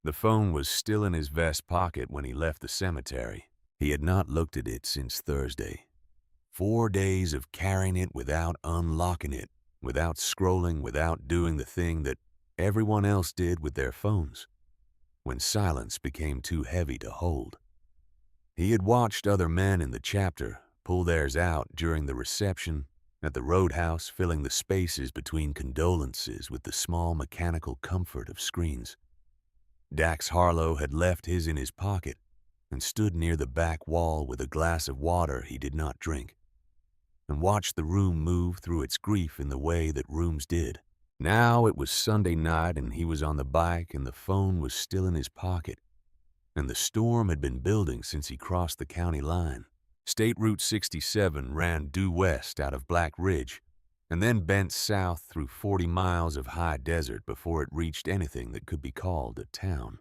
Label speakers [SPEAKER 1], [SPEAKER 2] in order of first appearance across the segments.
[SPEAKER 1] The phone was still in his vest pocket when he left the cemetery. He had not looked at it since Thursday. 4 days of carrying it without unlocking it, without scrolling, without doing the thing that everyone else did with their phones, when silence became too heavy to hold. He had watched other men in the chapter pull theirs out during the reception, at the roadhouse, filling the spaces between condolences with the small mechanical comfort of screens. Dax Harlow had left his in his pocket and stood near the back wall with a glass of water he did not drink, and watched the room move through its grief in the way that rooms did. Now it was Sunday night and he was on the bike and the phone was still in his pocket, and the storm had been building since he crossed the county line. State Route 67 ran due west out of Black Ridge and then bent south through 40 miles of high desert before it reached anything that could be called a town.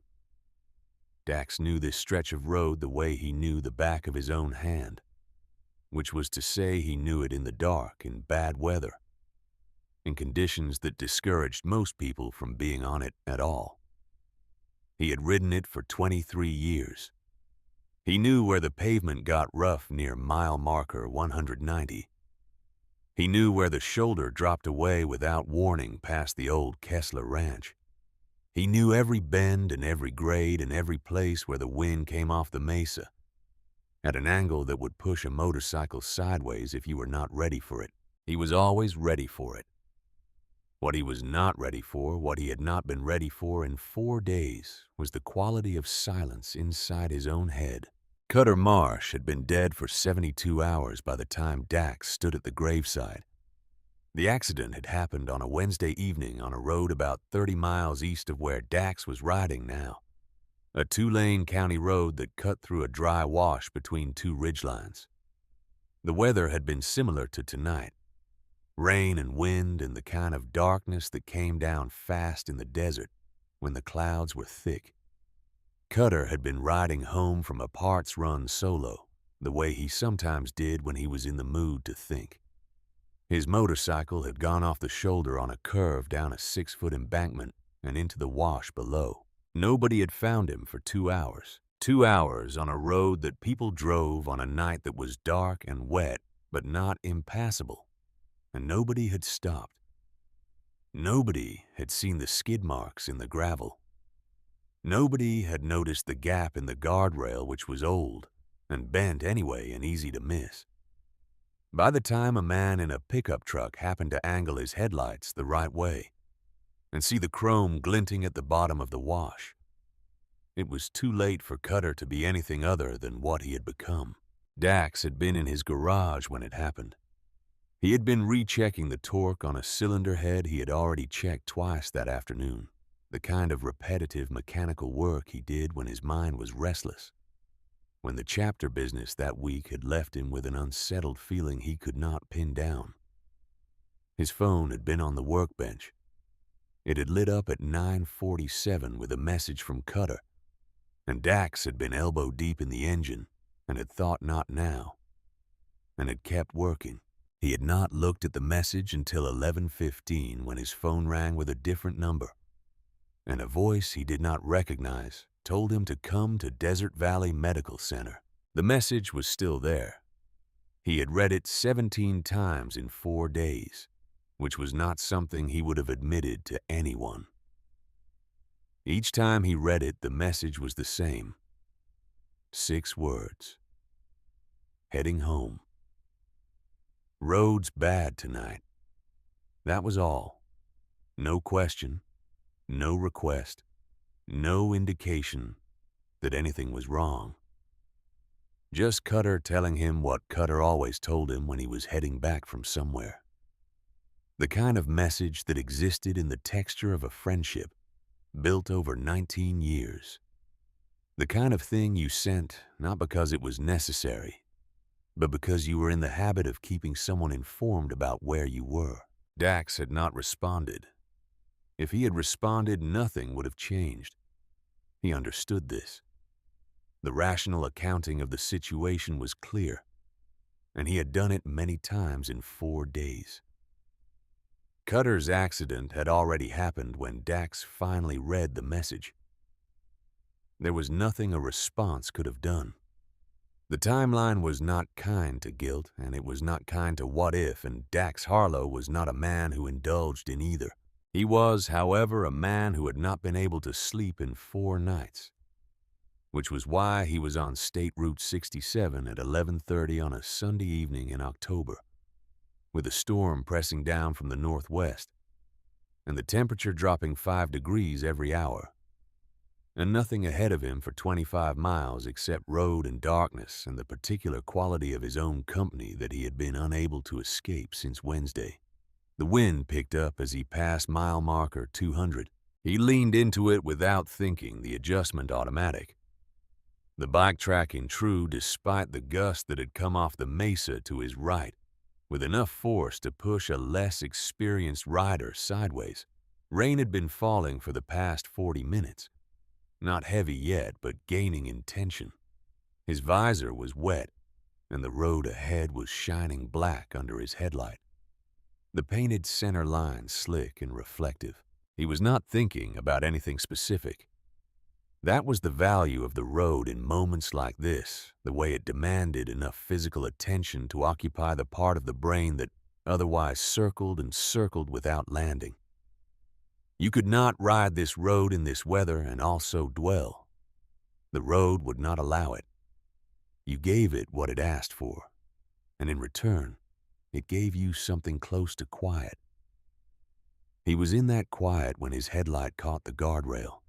[SPEAKER 1] Dax knew this stretch of road the way he knew the back of his own hand, which was to say he knew it in the dark, in bad weather, in conditions that discouraged most people from being on it at all. He had ridden it for 23 years. He knew where the pavement got rough near mile marker 190. He knew where the shoulder dropped away without warning past the old Kessler Ranch. He knew every bend and every grade and every place where the wind came off the mesa, at an angle that would push a motorcycle sideways if you were not ready for it. He was always ready for it. What he was not ready for, what he had not been ready for in 4 days, was the quality of silence inside his own head. Cutter Marsh had been dead for 72 hours by the time Dax stood at the graveside. The accident had happened on a Wednesday evening on a road about 30 miles east of where Dax was riding now, a 2-lane county road that cut through a dry wash between 2 ridgelines. The weather had been similar to tonight, rain and wind and the kind of darkness that came down fast in the desert when the clouds were thick. Cutter had been riding home from a parts run solo, the way he sometimes did when he was in the mood to think. His motorcycle had gone off the shoulder on a curve down a 6-foot embankment and into the wash below. Nobody had found him for 2 hours. 2 hours on a road that people drove on a night that was dark and wet but not impassable. And nobody had stopped. Nobody had seen the skid marks in the gravel. Nobody had noticed the gap in the guardrail, which was old and bent anyway and easy to miss. By the time a man in a pickup truck happened to angle his headlights the right way and see the chrome glinting at the bottom of the wash, it was too late for Cutter to be anything other than what he had become. Dax had been in his garage when it happened. He had been rechecking the torque on a cylinder head he had already checked twice that afternoon, the kind of repetitive mechanical work he did when his mind was restless, when the chapter business that week had left him with an unsettled feeling he could not pin down. His phone had been on the workbench. It had lit up at 9:47 with a message from Cutter, and Dax had been elbow deep in the engine and had thought not now, and had kept working. He had not looked at the message until 11:15 when his phone rang with a different number, and a voice he did not recognize told him to come to Desert Valley Medical Center. The message was still there. He had read it 17 times in 4 days, which was not something he would have admitted to anyone. Each time he read it, the message was the same. 6 words. Heading home. Road's bad tonight. That was all. No question, no request, no indication that anything was wrong. Just Cutter telling him what Cutter always told him when he was heading back from somewhere. The kind of message that existed in the texture of a friendship built over 19 years. The kind of thing you sent not because it was necessary, but because you were in the habit of keeping someone informed about where you were. Dax had not responded. If he had responded, nothing would have changed. He understood this. The rational accounting of the situation was clear, and he had done it many times in 4 days. Cutter's accident had already happened when Dax finally read the message. There was nothing a response could have done. The timeline was not kind to guilt, and it was not kind to what if, and Dax Harlow was not a man who indulged in either. He was, however, a man who had not been able to sleep in 4 nights, which was why he was on State Route 67 at 11:30 on a Sunday evening in October, with a storm pressing down from the northwest, and the temperature dropping 5 degrees every hour, and nothing ahead of him for 25 miles except road and darkness and the particular quality of his own company that he had been unable to escape since Wednesday. The wind picked up as he passed mile marker 200. He leaned into it without thinking, the adjustment automatic. The bike tracking true despite the gust that had come off the mesa to his right, with enough force to push a less experienced rider sideways. Rain had been falling for the past 40 minutes. Not heavy yet, but gaining in tension. His visor was wet, and the road ahead was shining black under his headlight. The painted center line slick and reflective. He was not thinking about anything specific. That was the value of the road in moments like this, the way it demanded enough physical attention to occupy the part of the brain that otherwise circled and circled without landing. You could not ride this road in this weather and also dwell. The road would not allow it. You gave it what it asked for, and in return, it gave you something close to quiet. He was in that quiet when his headlight caught the guardrail,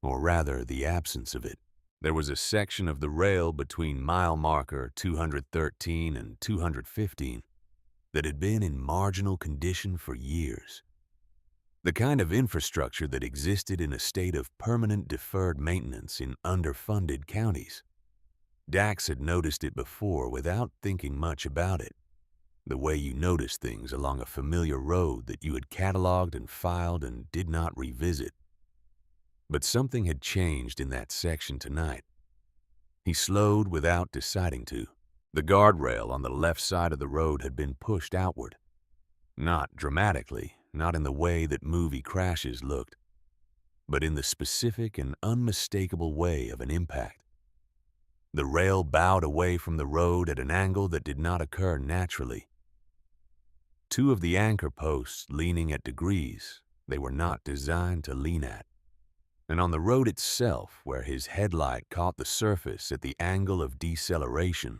[SPEAKER 1] or rather the absence of it. There was a section of the rail between mile marker 213 and 215 that had been in marginal condition for years. The kind of infrastructure that existed in a state of permanent deferred maintenance in underfunded counties. Dax had noticed it before without thinking much about it, the way you notice things along a familiar road that you had cataloged and filed and did not revisit. But something had changed in that section tonight. He slowed without deciding to. The guardrail on the left side of the road had been pushed outward. Not dramatically, not in the way that movie crashes looked, but in the specific and unmistakable way of an impact. The rail bowed away from the road at an angle that did not occur naturally. 2 of the anchor posts leaning at degrees they were not designed to lean at. And on the road itself, where his headlight caught the surface at the angle of deceleration,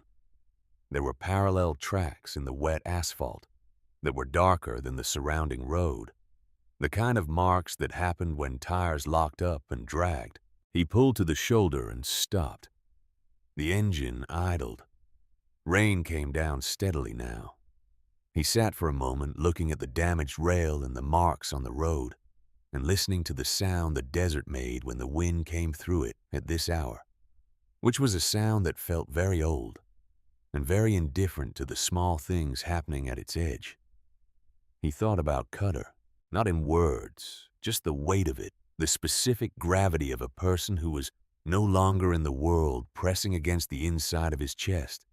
[SPEAKER 1] there were parallel tracks in the wet asphalt that were darker than the surrounding road, the kind of marks that happened when tires locked up and dragged. He pulled to the shoulder and stopped. The engine idled. Rain came down steadily now. He sat for a moment looking at the damaged rail and the marks on the road, and listening to the sound the desert made when the wind came through it at this hour, which was a sound that felt very old and very indifferent to the small things happening at its edge. He thought about Cutter, not in words, just the weight of it, the specific gravity of a person who was no longer in the world pressing against the inside of his chest,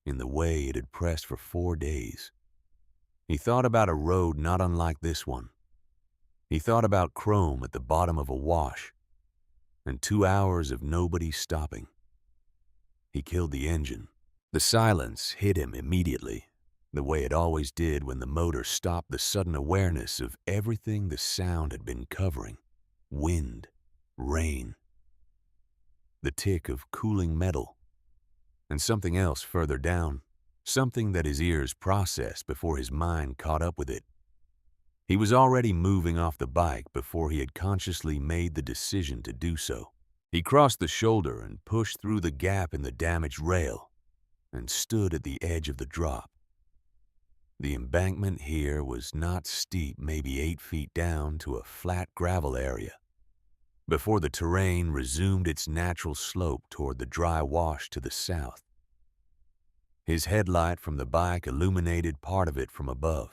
[SPEAKER 1] in the way it had pressed for 4 days. He thought about a road not unlike this one. He thought about chrome at the bottom of a wash, and 2 hours of nobody stopping. He killed the engine. The silence hit him immediately, the way it always did when the motor stopped the sudden awareness of everything the sound had been covering. Wind, rain, the tick of cooling metal, and something else further down, something that his ears processed before his mind caught up with it. He was already moving off the bike before he had consciously made the decision to do so. He crossed the shoulder and pushed through the gap in the damaged rail and stood at the edge of the drop. The embankment here was not steep, maybe 8 feet down to a flat gravel area, before the terrain resumed its natural slope toward the dry wash to the south. His headlight from the bike illuminated part of it from above.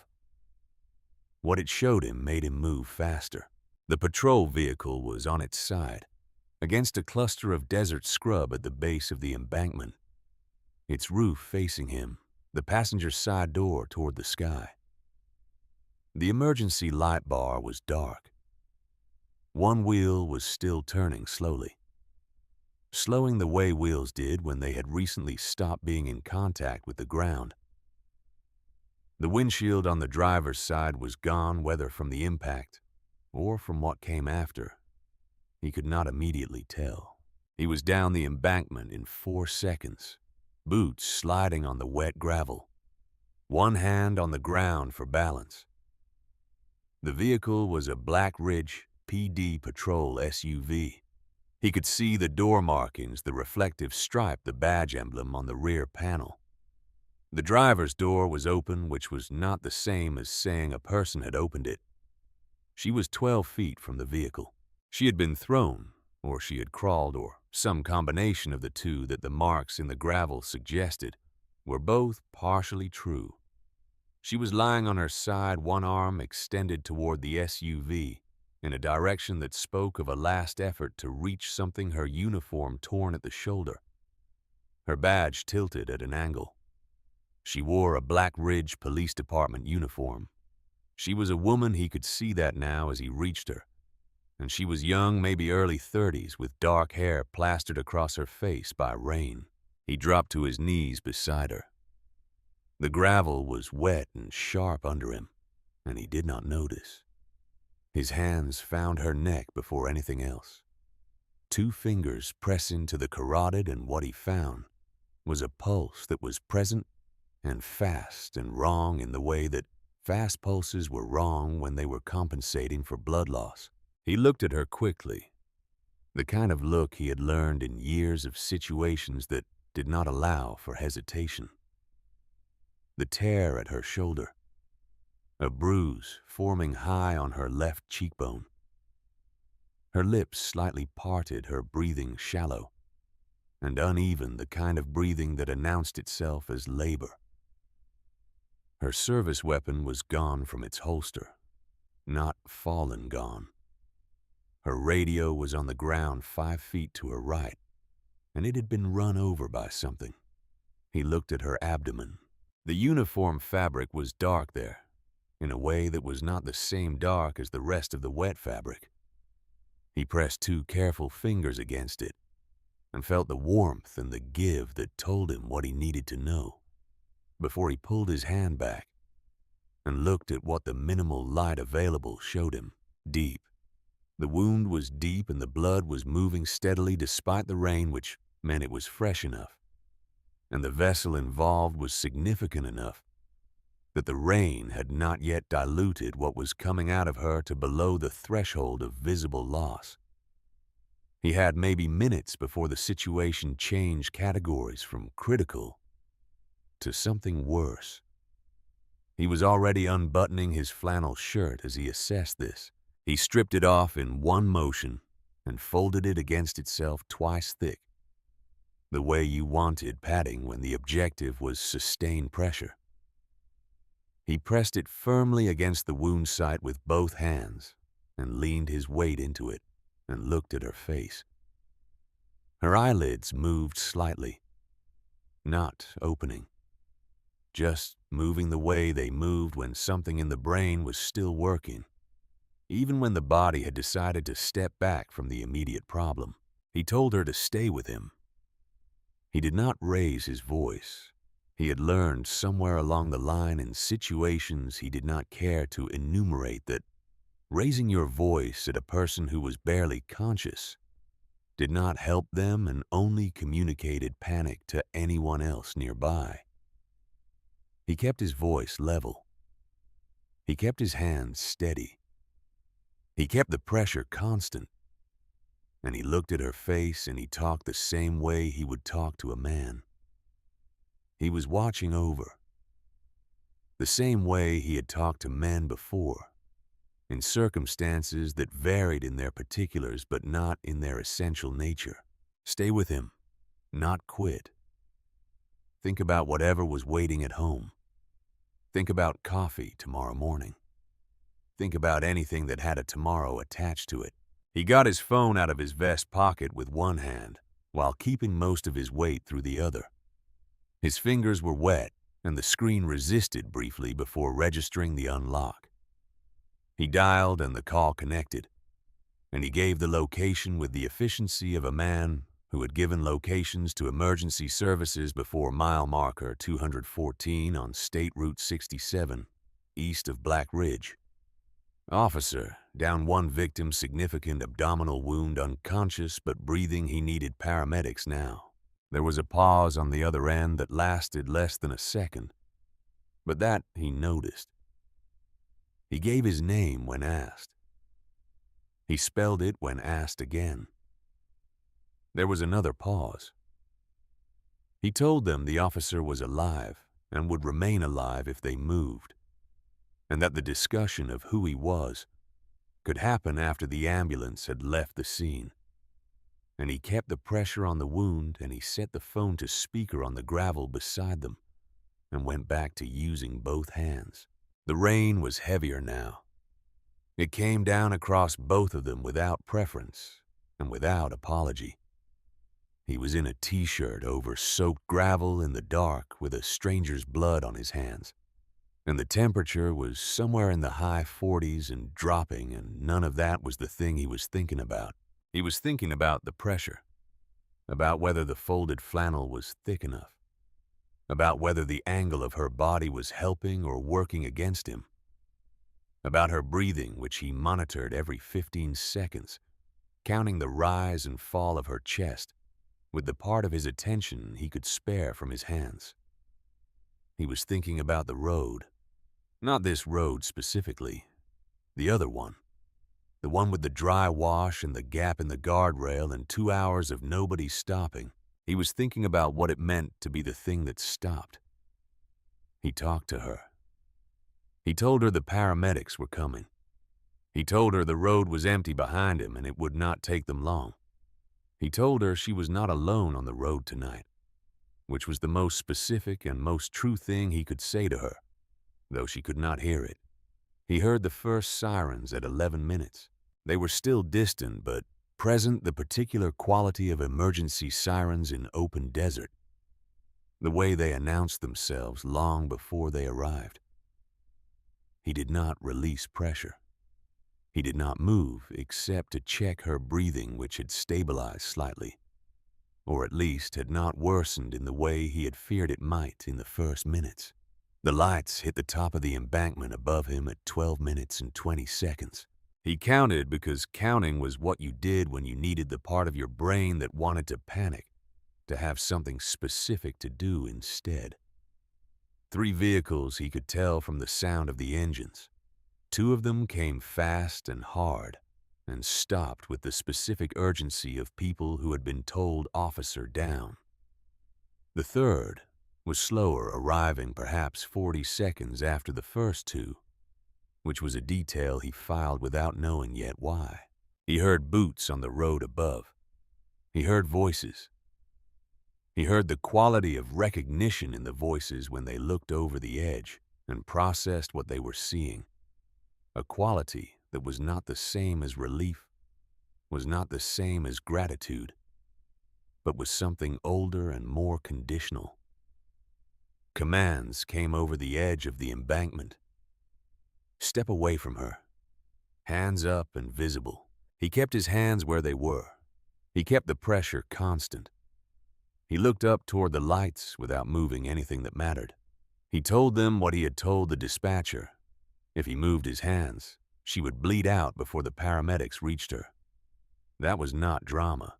[SPEAKER 1] What it showed him made him move faster. The patrol vehicle was on its side, against a cluster of desert scrub at the base of the embankment, its roof facing him, the passenger side door toward the sky. The emergency light bar was dark. One wheel was still turning slowly, slowing the way wheels did when they had recently stopped being in contact with the ground. The windshield on the driver's side was gone, whether from the impact or from what came after. He could not immediately tell. He was down the embankment in 4 seconds, boots sliding on the wet gravel, one hand on the ground for balance. The vehicle was a Black Ridge PD Patrol SUV. He could see the door markings, the reflective stripe, the badge emblem on the rear panel. The driver's door was open, which was not the same as saying a person had opened it. She was 12 feet from the vehicle. She had been thrown, or she had crawled, or some combination of the two that the marks in the gravel suggested were both partially true. She was lying on her side, one arm extended toward the SUV in a direction that spoke of a last effort to reach something, her uniform torn at the shoulder, her badge tilted at an angle. She wore a Black Ridge Police Department uniform. She was a woman, he could see that now as he reached her, and she was young, maybe early 30s, with dark hair plastered across her face by rain. He dropped to his knees beside her. The gravel was wet and sharp under him, and he did not notice. His hands found her neck before anything else. 2 fingers pressed into the carotid, and what he found was a pulse that was present and fast and wrong in the way that fast pulses were wrong when they were compensating for blood loss. He looked at her quickly, the kind of look he had learned in years of situations that did not allow for hesitation. The tear at her shoulder, a bruise forming high on her left cheekbone. Her lips slightly parted, her breathing shallow and uneven, the kind of breathing that announced itself as labor. Her service weapon was gone from its holster, not fallen gone. Her radio was on the ground 5 feet to her right, and it had been run over by something. He looked at her abdomen. The uniform fabric was dark there, in a way that was not the same dark as the rest of the wet fabric. He pressed 2 careful fingers against it and felt the warmth and the give that told him what he needed to know, before he pulled his hand back and looked at what the minimal light available showed him. Deep. The wound was deep, and the blood was moving steadily despite the rain, which meant it was fresh enough. And the vessel involved was significant enough that the rain had not yet diluted what was coming out of her to below the threshold of visible loss. He had maybe minutes before the situation changed categories from critical to something worse. He was already unbuttoning his flannel shirt as he assessed this. He stripped it off in one motion and folded it against itself twice thick, the way you wanted padding when the objective was sustained pressure. He pressed it firmly against the wound site with both hands and leaned his weight into it and looked at her face. Her eyelids moved slightly, not opening, just moving the way they moved when something in the brain was still working, even when the body had decided to step back from the immediate problem. He told her to stay with him. He did not raise his voice. He had learned somewhere along the line in situations he did not care to enumerate that raising your voice at a person who was barely conscious did not help them and only communicated panic to anyone else nearby. He kept his voice level. He kept his hands steady. He kept the pressure constant. And he looked at her face, and he talked the same way he would talk to a man. He was watching over, the same way he had talked to men before, in circumstances that varied in their particulars but not in their essential nature. Stay with him, not quit. Think about whatever was waiting at home. Think about coffee tomorrow morning. Think about anything that had a tomorrow attached to it. He got his phone out of his vest pocket with one hand, while keeping most of his weight through the other. His fingers were wet, and the screen resisted briefly before registering the unlock. He dialed, and the call connected. and he gave the location with the efficiency of a man who had given locations to emergency services before mile marker 214 on State Route 67, east of Black Ridge. Officer, down one victim's significant abdominal wound, unconscious but breathing. He needed paramedics now. There was a pause on the other end that lasted less than a second, but that he noticed. He gave his name when asked. He spelled it when asked again. There was another pause. He told them the officer was alive and would remain alive if they moved, and that the discussion of who he was could happen after the ambulance had left the scene. And he kept the pressure on the wound, and he set the phone to speaker on the gravel beside them and went back to using both hands. The rain was heavier now. It came down across both of them without preference and without apology. He was in a t-shirt over soaked gravel in the dark with a stranger's blood on his hands. And the temperature was somewhere in the high 40s and dropping, and none of that was the thing he was thinking about. He was thinking about the pressure, about whether the folded flannel was thick enough, about whether the angle of her body was helping or working against him, about her breathing, which he monitored every 15 seconds, counting the rise and fall of her chest with the part of his attention he could spare from his hands. He was thinking about the road. Not this road specifically, the other one. The one with the dry wash and the gap in the guardrail and 2 hours of nobody stopping. He was thinking about what it meant to be the thing that stopped. He talked to her. He told her the paramedics were coming. He told her the road was empty behind him and it would not take them long. He told her she was not alone on the road tonight, which was the most specific and most true thing he could say to her, though she could not hear it. He heard the first sirens at 11 minutes. They were still distant, but present, the particular quality of emergency sirens in open desert, the way they announced themselves long before they arrived. He did not release pressure. He did not move except to check her breathing, which had stabilized slightly, or at least had not worsened in the way he had feared it might in the first minutes. The lights hit the top of the embankment above him at 12 minutes and 20 seconds. He counted because counting was what you did when you needed the part of your brain that wanted to panic to have something specific to do instead. 3 vehicles he could tell from the sound of the engines. 2 of them came fast and hard and stopped with the specific urgency of people who had been told officer down. The third was slower, arriving perhaps 40 seconds after the first 2, which was a detail he filed without knowing yet why. He heard boots on the road above. He heard voices. He heard the quality of recognition in the voices when they looked over the edge and processed what they were seeing. A quality that was not the same as relief, was not the same as gratitude, but was something older and more conditional. Commands came over the edge of the embankment. Step away from her. Hands up and visible. He kept his hands where they were. He kept the pressure constant. He looked up toward the lights without moving anything that mattered. He told them what he had told the dispatcher. If he moved his hands, she would bleed out before the paramedics reached her. That was not drama.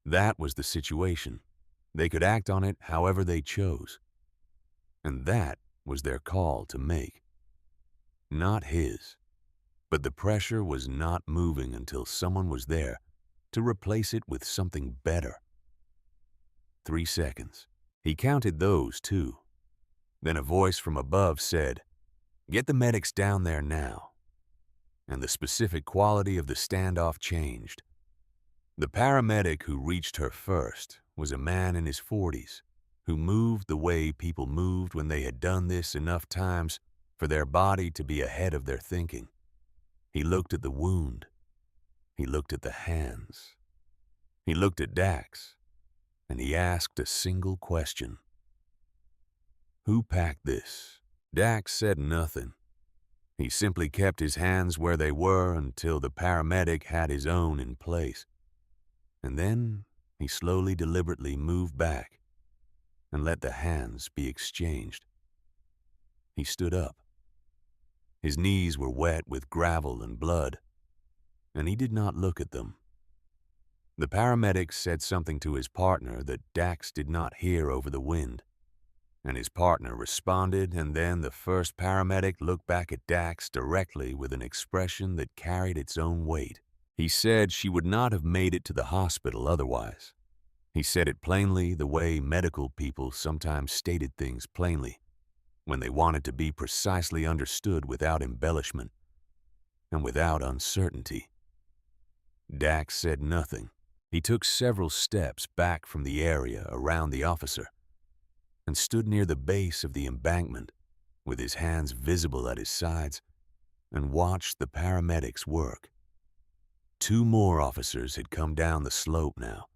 [SPEAKER 1] That was the situation. They could act on it however they chose. And that was their call to make. Not his. But the pressure was not moving until someone was there to replace it with something better. 3 seconds. He counted those too. Then a voice from above said, "Get the medics down there now." And the specific quality of the standoff changed. The paramedic who reached her first was a man in his 40s who moved the way people moved when they had done this enough times for their body to be ahead of their thinking. He looked at the wound. He looked at the hands. He looked at Dax, and he asked a single question. "Who packed this?" Dax said nothing. He simply kept his hands where they were until the paramedic had his own in place. And then he slowly, deliberately moved back and let the hands be exchanged. He stood up. His knees were wet with gravel and blood, and he did not look at them. The paramedic said something to his partner that Dax did not hear over the wind, and his partner responded, and then the first paramedic looked back at Dax directly with an expression that carried its own weight. He said she would not have made it to the hospital otherwise. He said it plainly, the way medical people sometimes stated things plainly, when they wanted to be precisely understood without embellishment and without uncertainty. Dax said nothing. He took several steps back from the area around the officer and stood near the base of the embankment with his hands visible at his sides and watched the paramedics work. 2 more officers had come down the slope now,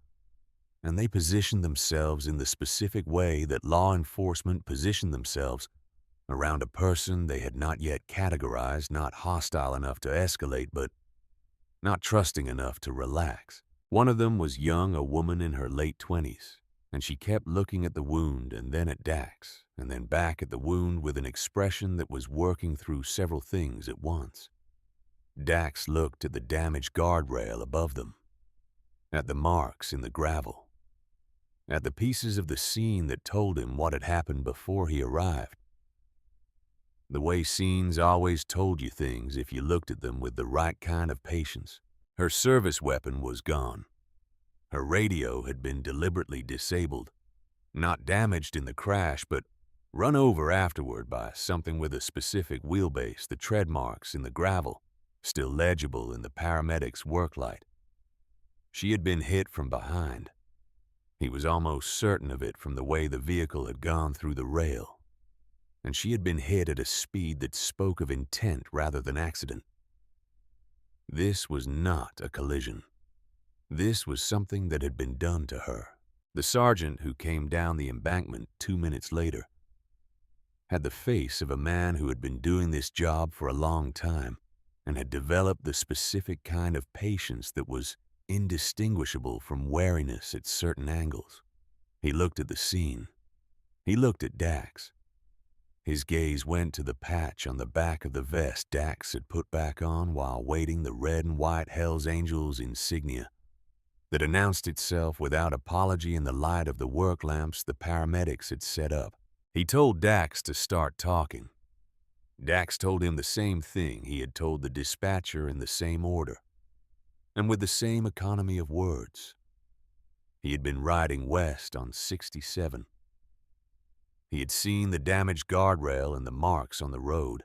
[SPEAKER 1] and they positioned themselves in the specific way that law enforcement positioned themselves around a person they had not yet categorized, not hostile enough to escalate, but not trusting enough to relax. One of them was young, a woman in her late 20s, and she kept looking at the wound and then at Dax, and then back at the wound with an expression that was working through several things at once. Dax looked at the damaged guardrail above them, at the marks in the gravel, at the pieces of the scene that told him what had happened before he arrived. The way scenes always told you things if you looked at them with the right kind of patience. Her service weapon was gone. Her radio had been deliberately disabled, not damaged in the crash, but run over afterward by something with a specific wheelbase, the tread marks in the gravel, still legible in the paramedic's work light. She had been hit from behind. He was almost certain of it from the way the vehicle had gone through the rail. And she had been hit at a speed that spoke of intent rather than accident. This was not a collision. This was something that had been done to her. The sergeant who came down the embankment 2 minutes later had the face of a man who had been doing this job for a long time and had developed the specific kind of patience that was indistinguishable from wariness at certain angles. He looked at the scene. He looked at Dax. His gaze went to the patch on the back of the vest Dax had put back on while waiting the red and white Hells Angels insignia that announced itself without apology in the light of the work lamps the paramedics had set up. He told Dax to start talking. Dax told him the same thing he had told the dispatcher in the same order, and with the same economy of words. He had been riding west on 67. He had seen the damaged guardrail and the marks on the road.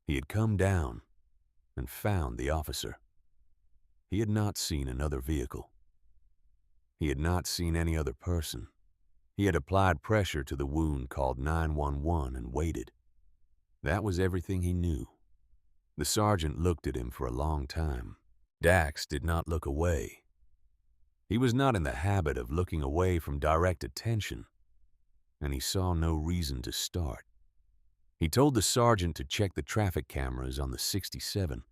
[SPEAKER 1] He had come down and found the officer. He had not seen another vehicle. He had not seen any other person. He had applied pressure to the wound, called 911, and waited. That was everything he knew. The sergeant looked at him for a long time. Dax did not look away. He was not in the habit of looking away from direct attention, and he saw no reason to start. He told the sergeant to check the traffic cameras on the 67,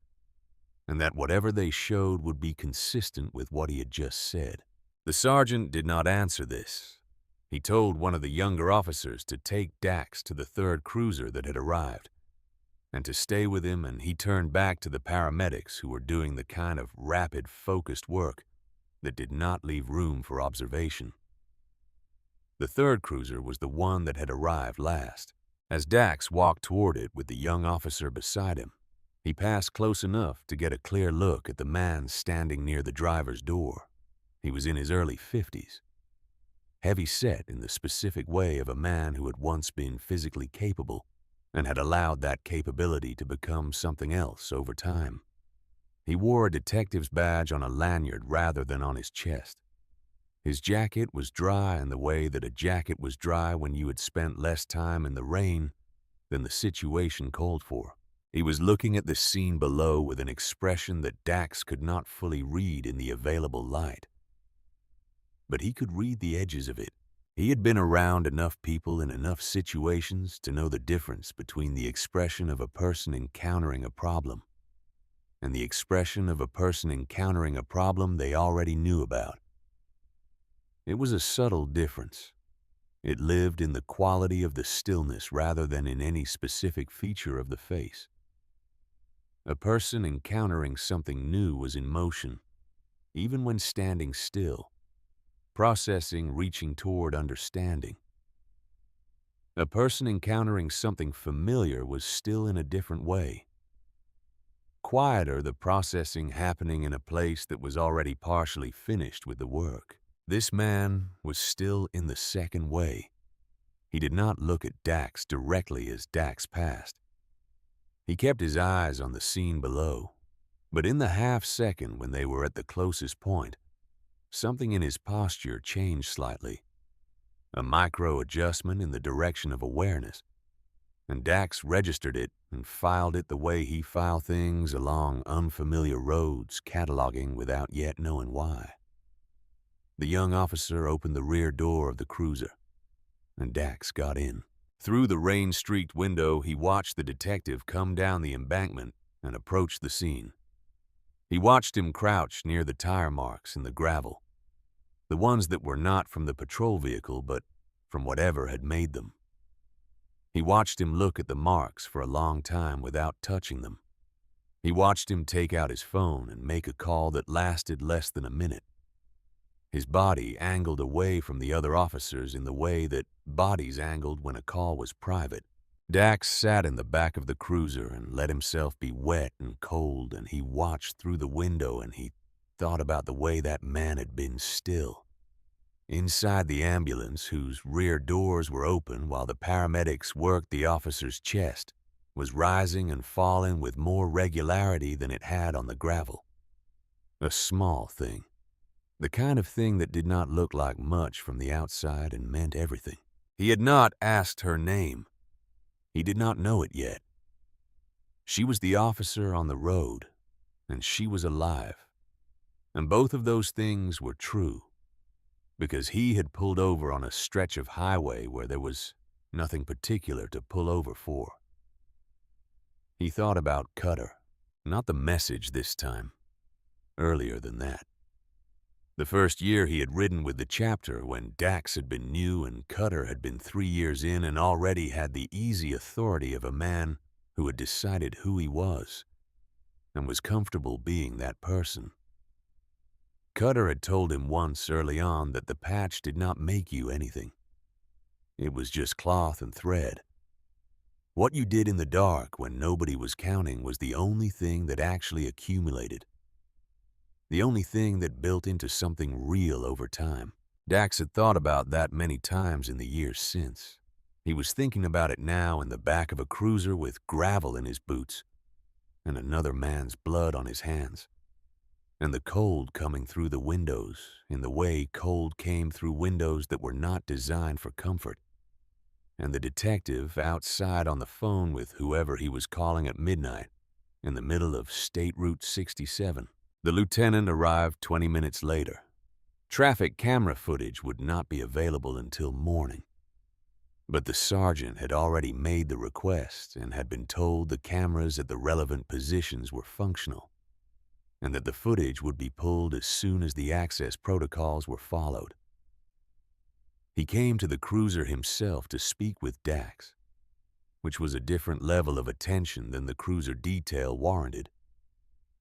[SPEAKER 1] and that whatever they showed would be consistent with what he had just said. The sergeant did not answer this. He told one of the younger officers to take Dax to the 3rd cruiser that had arrived, and to stay with him, and he turned back to the paramedics who were doing the kind of rapid, focused work that did not leave room for observation. The 3rd cruiser was the one that had arrived last. As Dax walked toward it with the young officer beside him, he passed close enough to get a clear look at the man standing near the driver's door. He was in his early 50s, heavy set in the specific way of a man who had once been physically capable and had allowed that capability to become something else over time. He wore a detective's badge on a lanyard rather than on his chest. His jacket was dry in the way that a jacket was dry when you had spent less time in the rain than the situation called for. He was looking at the scene below with an expression that Dax could not fully read in the available light. But he could read the edges of it. He had been around enough people in enough situations to know the difference between the expression of a person encountering a problem and the expression of a person encountering a problem they already knew about. It was a subtle difference. It lived in the quality of the stillness rather than in any specific feature of the face. A person encountering something new was in motion, even when standing still, processing, reaching toward understanding. A person encountering something familiar was still in a different way. Quieter, the processing happening in a place that was already partially finished with the work. This man was still in the second way. He did not look at Dax directly as Dax passed. He kept his eyes on the scene below, but in the half-second when they were at the closest point, something in his posture changed slightly. A micro-adjustment in the direction of awareness, and Dax registered it and filed it the way he filed things along unfamiliar roads, cataloging without yet knowing why. The young officer opened the rear door of the cruiser, and Dax got in. Through the rain-streaked window, he watched the detective come down the embankment and approach the scene. He watched him crouch near the tire marks in the gravel, the ones that were not from the patrol vehicle but from whatever had made them. He watched him look at the marks for a long time without touching them. He watched him take out his phone and make a call that lasted less than a minute. His body angled away from the other officers in the way that bodies angled when a call was private. Dax sat in the back of the cruiser and let himself be wet and cold, and he watched through the window and he thought about the way that man had been still. Inside the ambulance, whose rear doors were open while the paramedics worked the officer's chest, was rising and falling with more regularity than it had on the gravel. A small thing. The kind of thing that did not look like much from the outside and meant everything. He had not asked her name. He did not know it yet. She was the officer on the road, and she was alive. And both of those things were true, because he had pulled over on a stretch of highway where there was nothing particular to pull over for. He thought about Cutter, not the message this time, earlier than that. The first year he had ridden with the chapter when Dax had been new and Cutter had been 3 years in and already had the easy authority of a man who had decided who he was and was comfortable being that person. Cutter had told him once early on that the patch did not make you anything. It was just cloth and thread. What you did in the dark when nobody was counting was the only thing that actually accumulated. The only thing that built into something real over time. Dax had thought about that many times in the years since. He was thinking about it now in the back of a cruiser with gravel in his boots and another man's blood on his hands, and the cold coming through the windows in the way cold came through windows that were not designed for comfort, and the detective outside on the phone with whoever he was calling at midnight in the middle of State Route 67. The lieutenant arrived 20 minutes later. Traffic camera footage would not be available until morning. But the sergeant had already made the request and had been told the cameras at the relevant positions were functional, and that the footage would be pulled as soon as the access protocols were followed. He came to the cruiser himself to speak with Dax, which was a different level of attention than the cruiser detail warranted.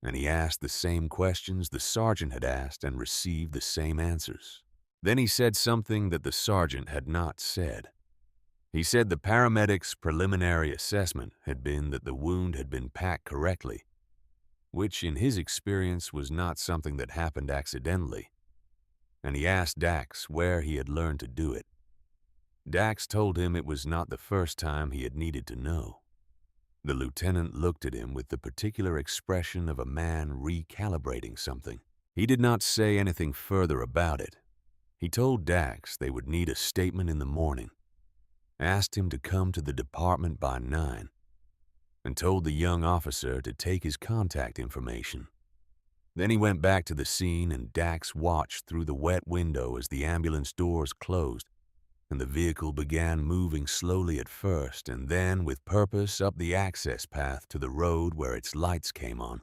[SPEAKER 1] And he asked the same questions the sergeant had asked and received the same answers. Then he said something that the sergeant had not said. He said the paramedics' preliminary assessment had been that the wound had been packed correctly, which in his experience was not something that happened accidentally. And he asked Dax where he had learned to do it. Dax told him it was not the first time he had needed to know. The lieutenant looked at him with the particular expression of a man recalibrating something. He did not say anything further about it. He told Dax they would need a statement in the morning, asked him to come to the department by 9, and told the young officer to take his contact information. Then he went back to the scene and Dax watched through the wet window as the ambulance doors closed and the vehicle began moving slowly at first and then with purpose up the access path to the road where its lights came on,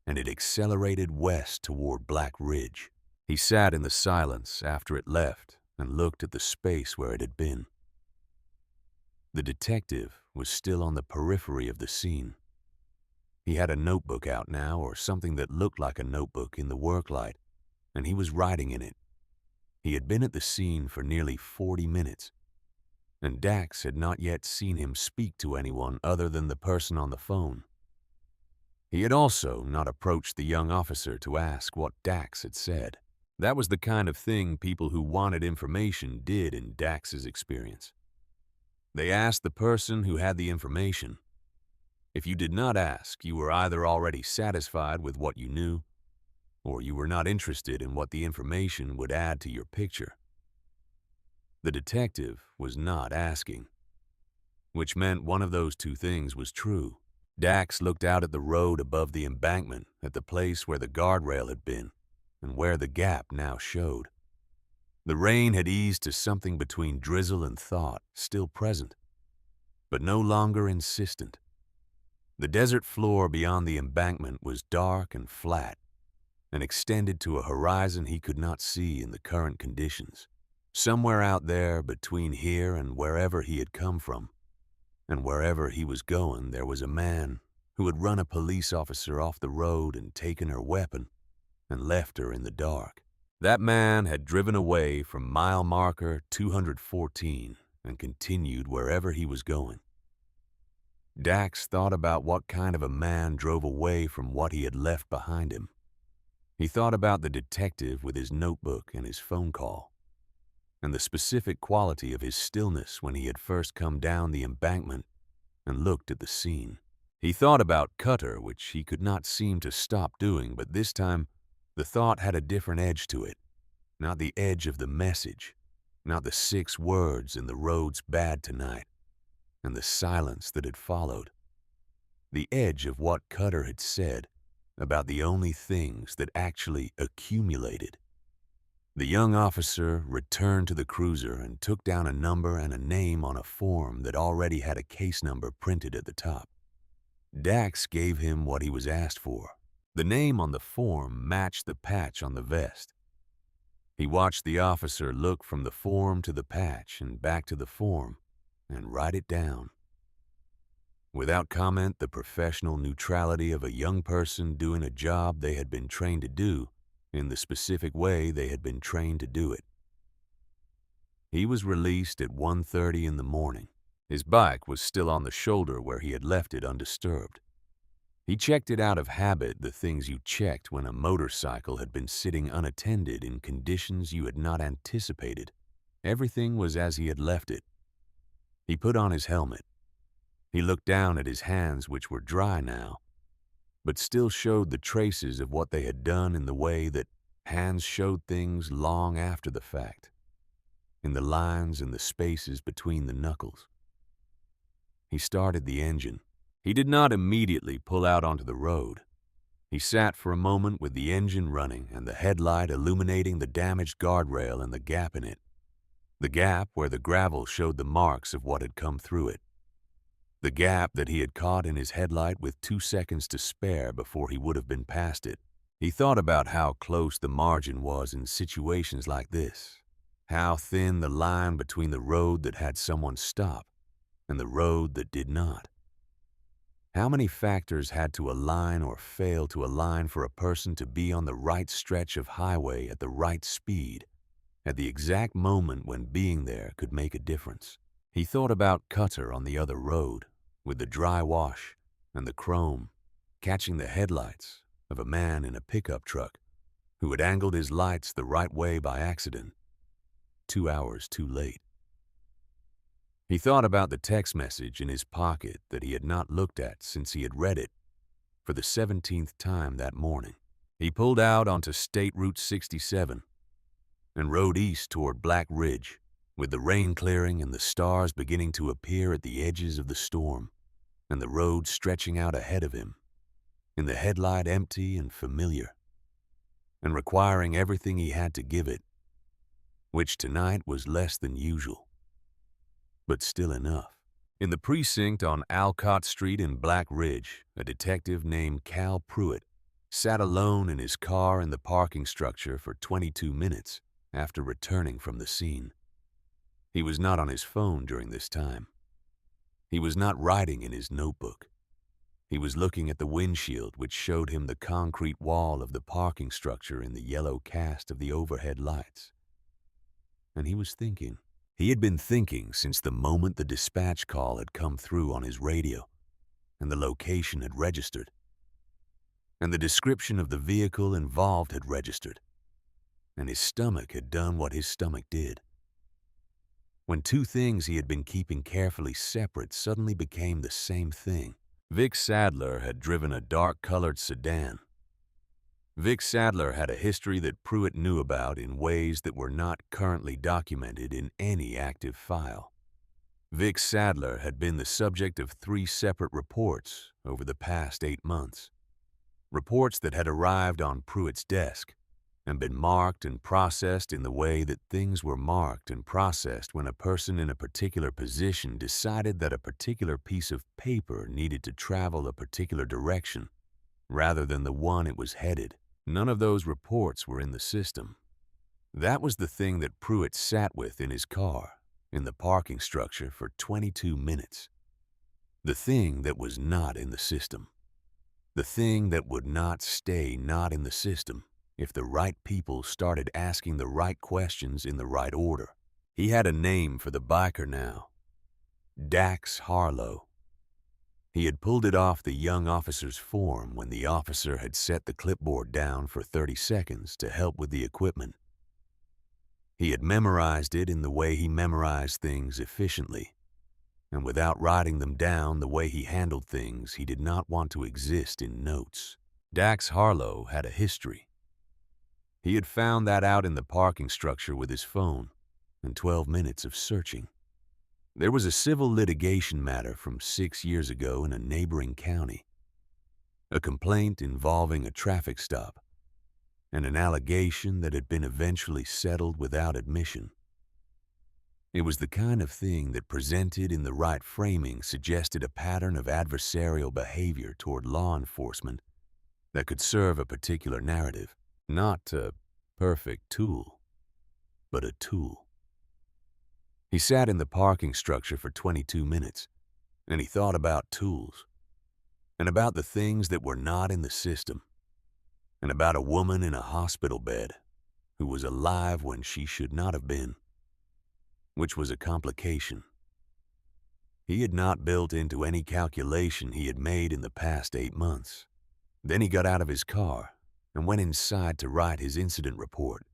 [SPEAKER 1] and it accelerated west toward Black Ridge. He sat in the silence after it left and looked at the space where it had been. The detective was still on the periphery of the scene. He had a notebook out now, or something that looked like a notebook, in the work light, and he was writing in it. He had been at the scene for nearly 40 minutes, and Dax had not yet seen him speak to anyone other than the person on the phone. He had also not approached the young officer to ask what Dax had said. That was the kind of thing people who wanted information did in Dax's experience. They asked the person who had the information. If you did not ask, you were either already satisfied with what you knew, or you were not interested in what the information would add to your picture. The detective was not asking, which meant one of those two things was true. Dax looked out at the road above the embankment, at the place where the guardrail had been, and where the gap now showed. The rain had eased to something between drizzle and thought, still present, but no longer insistent. The desert floor beyond the embankment was dark and flat, and extended to a horizon he could not see in the current conditions. Somewhere out there between here and wherever he had come from, and wherever he was going, there was a man who had run a police officer off the road and taken her weapon and left her in the dark. That man had driven away from mile marker 214 and continued wherever he was going. Dax thought about what kind of a man drove away from what he had left behind him. He thought about the detective with his notebook and his phone call, and the specific quality of his stillness when he had first come down the embankment and looked at the scene. He thought about Cutter, which he could not seem to stop doing, but this time the thought had a different edge to it. Not the edge of the message, not the 6 words in "The road's bad tonight," and the silence that had followed. The edge of what Cutter had said about the only things that actually accumulated. The young officer returned to the cruiser and took down a number and a name on a form that already had a case number printed at the top. Dax gave him what he was asked for. The name on the form matched the patch on the vest. He watched the officer look from the form to the patch and back to the form and write it down. Without comment, the professional neutrality of a young person doing a job they had been trained to do in the specific way they had been trained to do it. He was released at 1:30 in the morning. His bike was still on the shoulder where he had left it undisturbed. He checked it out of habit, the things you checked when a motorcycle had been sitting unattended in conditions you had not anticipated. Everything was as he had left it. He put on his helmet. He looked down at his hands, which were dry now, but still showed the traces of what they had done in the way that hands showed things long after the fact, in the lines and the spaces between the knuckles. He started the engine. He did not immediately pull out onto the road. He sat for a moment with the engine running and the headlight illuminating the damaged guardrail and the gap in it, the gap where the gravel showed the marks of what had come through it. The gap that he had caught in his headlight with 2 seconds to spare before he would have been past it. He thought about how close the margin was in situations like this, how thin the line between the road that had someone stop and the road that did not. How many factors had to align or fail to align for a person to be on the right stretch of highway at the right speed, at the exact moment when being there could make a difference. He thought about Cutter on the other road, with the dry wash and the chrome, catching the headlights of a man in a pickup truck who had angled his lights the right way by accident, 2 hours too late. He thought about the text message in his pocket that he had not looked at since he had read it for the 17th time that morning. He pulled out onto State Route 67 and rode east toward Black Ridge, with the rain clearing and the stars beginning to appear at the edges of the storm, and the road stretching out ahead of him, in the headlight empty and familiar, and requiring everything he had to give it, which tonight was less than usual. but still enough. In the precinct on Alcott Street in Black Ridge, a detective named Cal Pruitt sat alone in his car in the parking structure for 22 minutes after returning from the scene. He was not on his phone during this time. He was not writing in his notebook. He was looking at the windshield, which showed him the concrete wall of the parking structure in the yellow cast of the overhead lights. And he was thinking. He had been thinking since the moment the dispatch call had come through on his radio, and the location had registered, and the description of the vehicle involved had registered, and his stomach had done what his stomach did. When two things he had been keeping carefully separate suddenly became the same thing. Vic Sadler had driven a dark-colored sedan. Vic Sadler had a history that Pruitt knew about in ways that were not currently documented in any active file. Vic Sadler had been the subject of 3 separate reports over the past 8 months. Reports that had arrived on Pruitt's desk and been marked and processed in the way that things were marked and processed when a person in a particular position decided that a particular piece of paper needed to travel a particular direction rather than the one it was headed. None of those reports were in the system. That was the thing that Pruitt sat with in his car in the parking structure for 22 minutes. The thing that was not in the system. The thing that would not stay not in the system if the right people started asking the right questions in the right order. He had a name for the biker now. Dax Harlow. He had pulled it off the young officer's form when the officer had set the clipboard down for 30 seconds to help with the equipment. He had memorized it in the way he memorized things efficiently, and without writing them down the way he handled things, he did not want to exist in notes. Dax Harlow had a history. He had found that out in the parking structure with his phone and 12 minutes of searching. There was a civil litigation matter from 6 years ago in a neighboring county. A complaint involving a traffic stop and an allegation that had been eventually settled without admission. It was the kind of thing that, presented in the right framing, suggested a pattern of adversarial behavior toward law enforcement that could serve a particular narrative. Not a perfect tool, but a tool. He sat in the parking structure for 22 minutes, and he thought about tools, and about the things that were not in the system, and about a woman in a hospital bed who was alive when she should not have been, which was a complication. He had not built into any calculation he had made in the past 8 months. Then he got out of his car and went inside to write his incident report.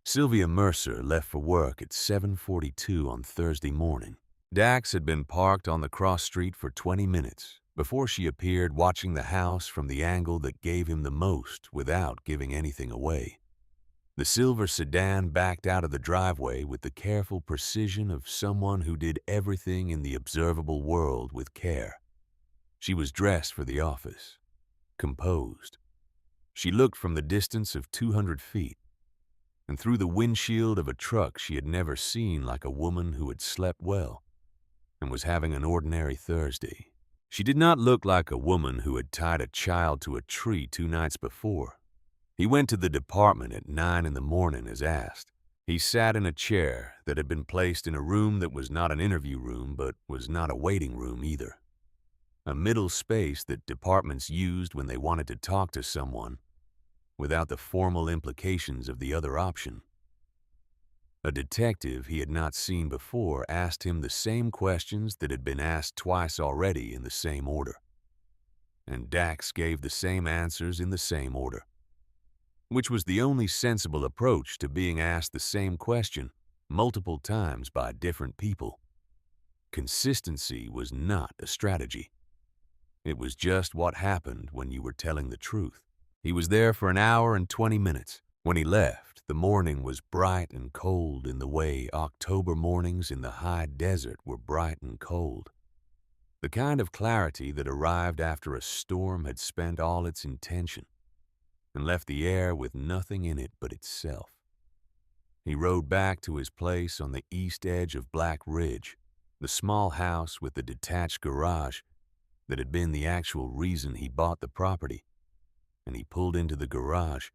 [SPEAKER 1] Sylvia Mercer left for work at 7:42 on Thursday morning. Dax had been parked on the cross street for 20 minutes before she appeared, watching the house from the angle that gave him the most without giving anything away. The silver sedan backed out of the driveway with the careful precision of someone who did everything in the observable world with care. She was dressed for the office, composed. She looked from the distance of 200 feet, and through the windshield of a truck she had never seen like a woman who had slept well and was having an ordinary Thursday. She did not look like a woman who had tied a child to a tree 2 nights before. He went to the department at 9 in the morning as asked. He sat in a chair that had been placed in a room that was not an interview room but was not a waiting room either. A middle space that departments used when they wanted to talk to someone without the formal implications of the other option. A detective he had not seen before asked him the same questions that had been asked twice already in the same order, and Dax gave the same answers in the same order, which was the only sensible approach to being asked the same question multiple times by different people. Consistency was not a strategy. It was just what happened when you were telling the truth. He was there for an hour and 20 minutes. When he left, the morning was bright and cold in the way October mornings in the high desert were bright and cold. The kind of clarity that arrived after a storm had spent all its intention and left the air with nothing in it but itself. He rode back to his place on the east edge of Black Ridge, the small house with the detached garage that had been the actual reason he bought the property, and he pulled into the garage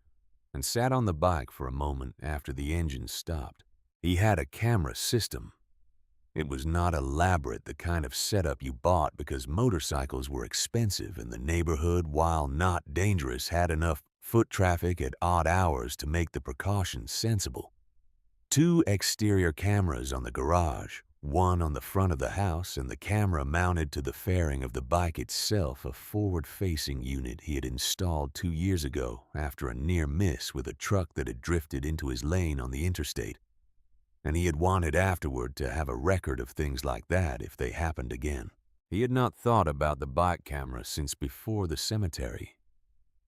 [SPEAKER 1] and sat on the bike for a moment after the engine stopped. He had a camera system. It was not elaborate, the kind of setup you bought because motorcycles were expensive and the neighborhood, while not dangerous, had enough foot traffic at odd hours to make the precautions sensible. 2 exterior cameras on the garage, one on the front of the house, and the camera mounted to the fairing of the bike itself, a forward-facing unit he had installed 2 years ago after a near miss with a truck that had drifted into his lane on the interstate. And he had wanted afterward to have a record of things like that if they happened again. He had not thought about the bike camera since before the cemetery.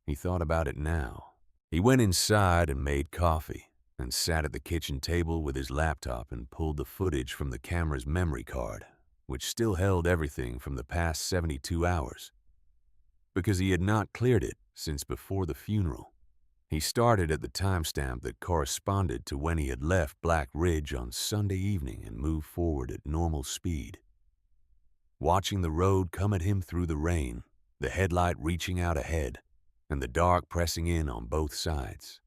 [SPEAKER 1] He thought about it now. He went inside and made coffee, and sat at the kitchen table with his laptop and pulled the footage from the camera's memory card, which still held everything from the past 72 hours, because he had not cleared it since before the funeral. He started at the timestamp that corresponded to when he had left Black Ridge on Sunday evening and moved forward at normal speed. Watching the road come at him through the rain, the headlight reaching out ahead, and the dark pressing in on both sides.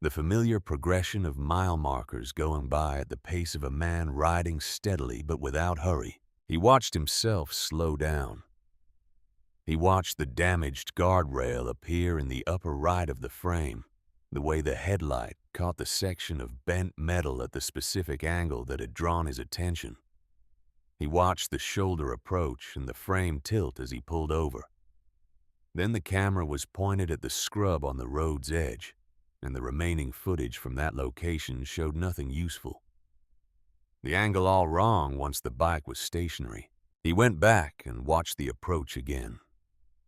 [SPEAKER 1] The familiar progression of mile markers going by at the pace of a man riding steadily but without hurry. He watched himself slow down. He watched the damaged guardrail appear in the upper right of the frame, the way the headlight caught the section of bent metal at the specific angle that had drawn his attention. He watched the shoulder approach and the frame tilt as he pulled over. Then the camera was pointed at the scrub on the road's edge, and the remaining footage from that location showed nothing useful. The angle all wrong once the bike was stationary. He went back and watched the approach again.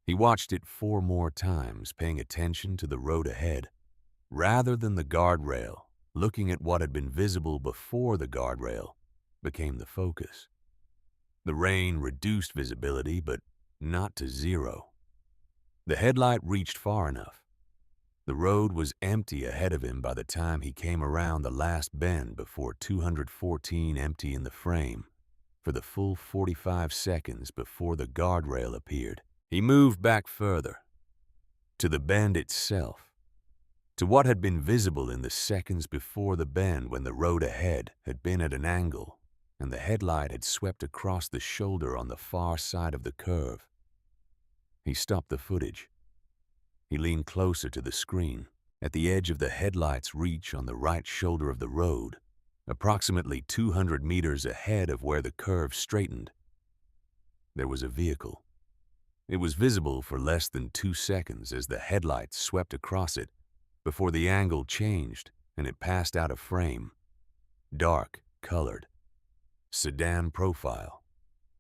[SPEAKER 1] He watched it 4 more times, paying attention to the road ahead, rather than the guardrail. Looking at what had been visible before the guardrail became the focus. The rain reduced visibility, but not to zero. The headlight reached far enough. The road was empty ahead of him by the time he came around the last bend before 214 empty in the frame for the full 45 seconds before the guardrail appeared. He moved back further, to the bend itself, to what had been visible in the seconds before the bend when the road ahead had been at an angle and the headlight had swept across the shoulder on the far side of the curve. He stopped the footage. He leaned closer to the screen, at the edge of the headlight's reach on the right shoulder of the road, approximately 200 meters ahead of where the curve straightened. There was a vehicle. It was visible for less than 2 seconds as the headlights swept across it before the angle changed and it passed out of frame. Dark, colored, sedan profile,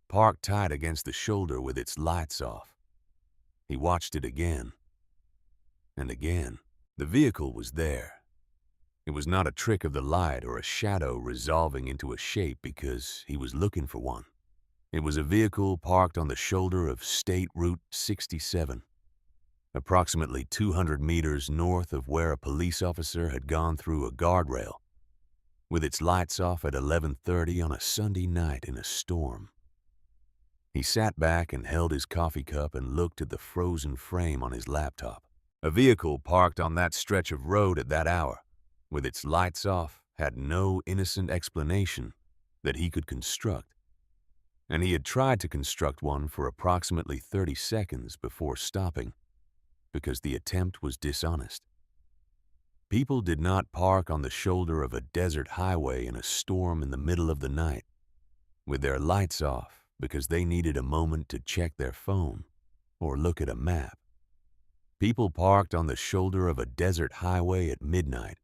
[SPEAKER 1] parked tight against the shoulder with its lights off. He watched it again. And again, the vehicle was there. It was not a trick of the light or a shadow resolving into a shape because he was looking for one. It was a vehicle parked on the shoulder of State Route 67, approximately 200 meters north of where a police officer had gone through a guardrail, with its lights off at 11:30 on a Sunday night in a storm. He sat back and held his coffee cup and looked at the frozen frame on his laptop. A vehicle parked on that stretch of road at that hour, with its lights off, had no innocent explanation that he could construct. And he had tried to construct one for approximately 30 seconds before stopping, because the attempt was dishonest. People did not park on the shoulder of a desert highway in a storm in the middle of the night, with their lights off because they needed a moment to check their phone or look at a map. People parked on the shoulder of a desert highway at midnight,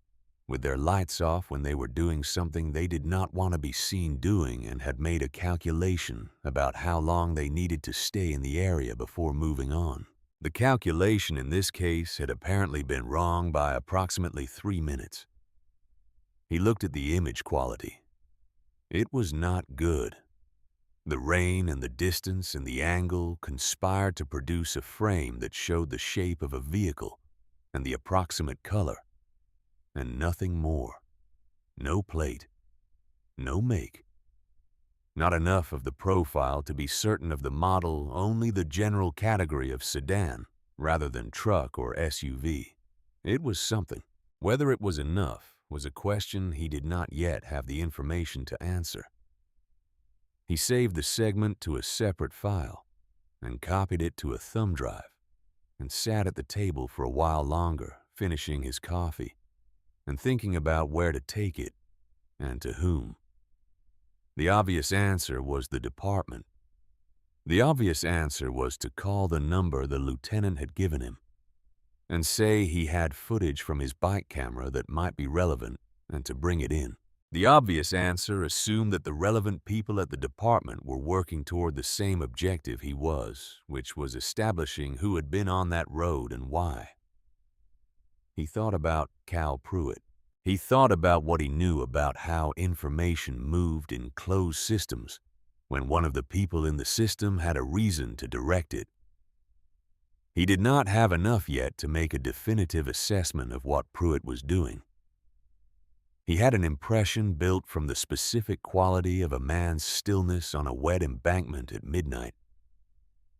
[SPEAKER 1] with their lights off when they were doing something they did not want to be seen doing and had made a calculation about how long they needed to stay in the area before moving on. The calculation in this case had apparently been wrong by approximately 3 minutes. He looked at the image quality. It was not good. The rain and the distance and the angle conspired to produce a frame that showed the shape of a vehicle and the approximate color, and nothing more. No plate, no make, Not enough of the profile to be certain of the model, only the general category of sedan, rather than truck or SUV. It was something. Whether it was enough was a question he did not yet have the information to answer. He saved the segment to a separate file and copied it to a thumb drive and sat at the table for a while longer, finishing his coffee and thinking about where to take it and to whom. The obvious answer was the department. The obvious answer was to call the number the lieutenant had given him and say he had footage from his bike camera that might be relevant and to bring it in. The obvious answer assumed that the relevant people at the department were working toward the same objective he was, which was establishing who had been on that road and why. He thought about Cal Pruitt. He thought about what he knew about how information moved in closed systems when one of the people in the system had a reason to direct it. He did not have enough yet to make a definitive assessment of what Pruitt was doing. He had an impression built from the specific quality of a man's stillness on a wet embankment at midnight.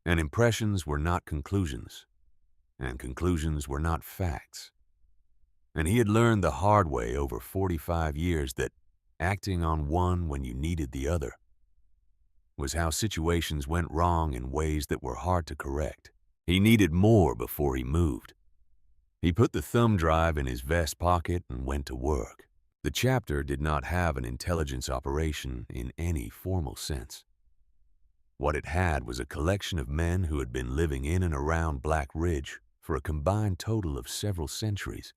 [SPEAKER 1] And impressions were not conclusions, and conclusions were not facts. And he had learned the hard way over 45 years that acting on one when you needed the other was how situations went wrong in ways that were hard to correct. He needed more before he moved. He put the thumb drive in his vest pocket and went to work. The chapter did not have an intelligence operation in any formal sense. What it had was a collection of men who had been living in and around Black Ridge for a combined total of several centuries.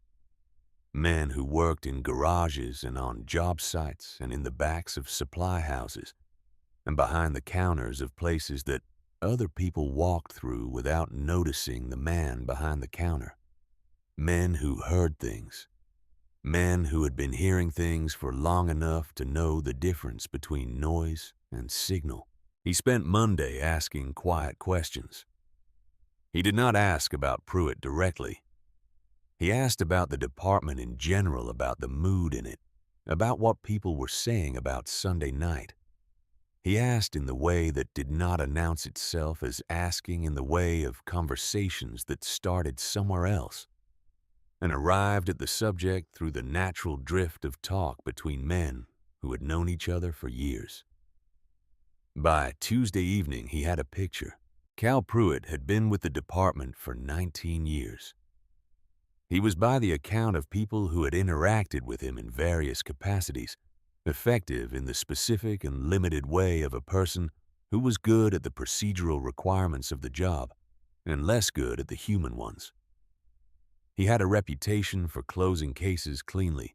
[SPEAKER 1] Men who worked in garages and on job sites and in the backs of supply houses and behind the counters of places that other people walked through without noticing the man behind the counter. Men who heard things. Men who had been hearing things for long enough to know the difference between noise and signal. He spent Monday asking quiet questions. He did not ask about Pruitt directly. He asked about the department in general, about the mood in it, about what people were saying about Sunday night. He asked in the way that did not announce itself as asking in the way of conversations that started somewhere else and arrived at the subject through the natural drift of talk between men who had known each other for years. By Tuesday evening, he had a picture. Cal Pruitt had been with the department for 19 years. He was by the account of people who had interacted with him in various capacities, effective in the specific and limited way of a person who was good at the procedural requirements of the job and less good at the human ones. He had a reputation for closing cases cleanly,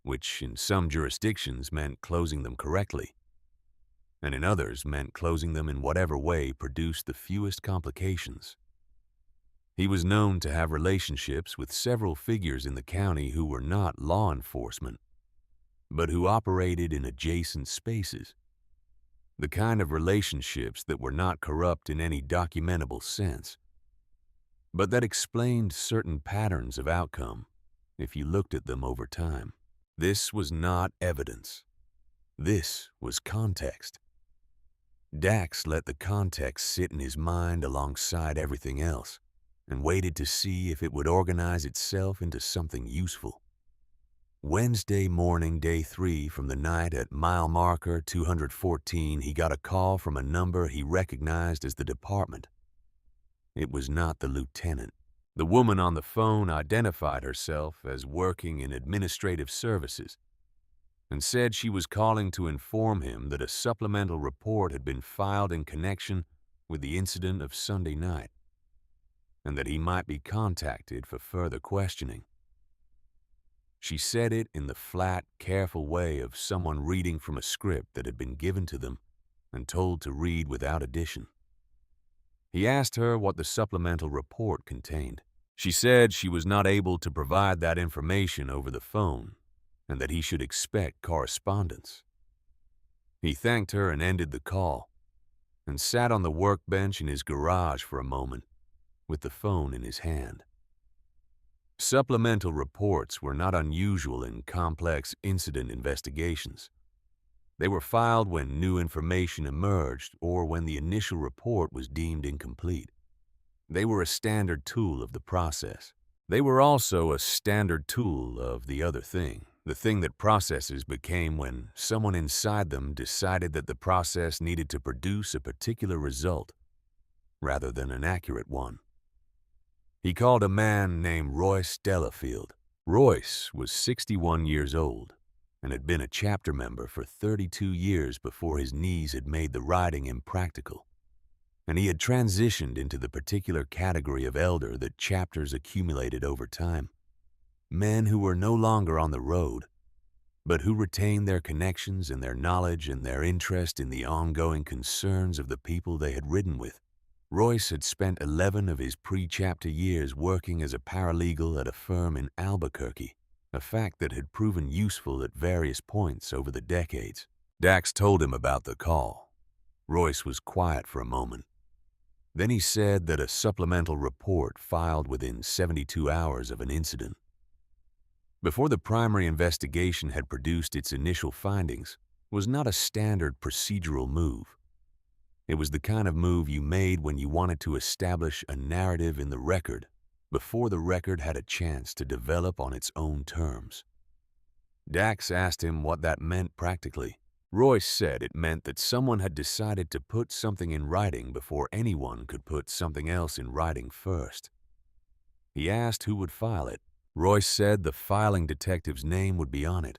[SPEAKER 1] which in some jurisdictions meant closing them correctly, and in others meant closing them in whatever way produced the fewest complications. He was known to have relationships with several figures in the county who were not law enforcement, but who operated in adjacent spaces, the kind of relationships that were not corrupt in any documentable sense, but that explained certain patterns of outcome if you looked at them over time. This was not evidence. This was context. Dax let the context sit in his mind alongside everything else and waited to see if it would organize itself into something useful. Wednesday morning, day 3 from the night at mile marker 214, he got a call from a number he recognized as the department. It was not the lieutenant. The woman on the phone identified herself as working in administrative services and said she was calling to inform him that a supplemental report had been filed in connection with the incident of Sunday night, and that he might be contacted for further questioning. She said it in the flat, careful way of someone reading from a script that had been given to them and told to read without addition. He asked her what the supplemental report contained. She said she was not able to provide that information over the phone and that he should expect correspondence. He thanked her and ended the call and sat on the workbench in his garage for a moment with the phone in his hand. Supplemental reports were not unusual in complex incident investigations. They were filed when new information emerged or when the initial report was deemed incomplete. They were a standard tool of the process. They were also a standard tool of the other thing, the thing that processes became when someone inside them decided that the process needed to produce a particular result rather than an accurate one. He called a man named Royce Delafield. Royce was 61 years old and had been a chapter member for 32 years before his knees had made the riding impractical, and he had transitioned into the particular category of elder that chapters accumulated over time. Men who were no longer on the road, but who retained their connections and their knowledge and their interest in the ongoing concerns of the people they had ridden with. Royce had spent 11 of his pre-chapter years working as a paralegal at a firm in Albuquerque, a fact that had proven useful at various points over the decades. Dax told him about the call. Royce was quiet for a moment. Then he said that a supplemental report filed within 72 hours of an incident. Before the primary investigation had produced its initial findings, was not a standard procedural move. It was the kind of move you made when you wanted to establish a narrative in the record before the record had a chance to develop on its own terms. Dax asked him what that meant practically. Royce said it meant that someone had decided to put something in writing before anyone could put something else in writing first. He asked who would file it. Royce said the filing detective's name would be on it,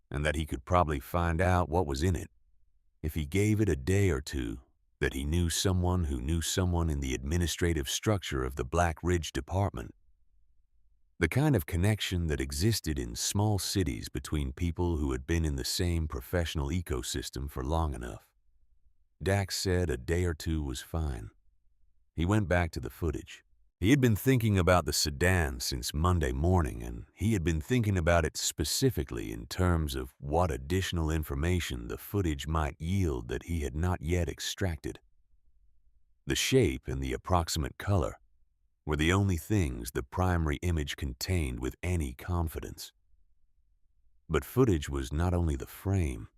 [SPEAKER 1] and that he could probably find out what was in it if he gave it a day or two, that he knew someone who knew someone in the administrative structure of the Black Ridge Department. The kind of connection that existed in small cities between people who had been in the same professional ecosystem for long enough. Dax said a day or two was fine. He went back to the footage. He had been thinking about the sedan since Monday morning, and he had been thinking about it specifically in terms of what additional information the footage might yield that he had not yet extracted. The shape and the approximate color were the only things the primary image contained with any confidence. But footage was not only the frame,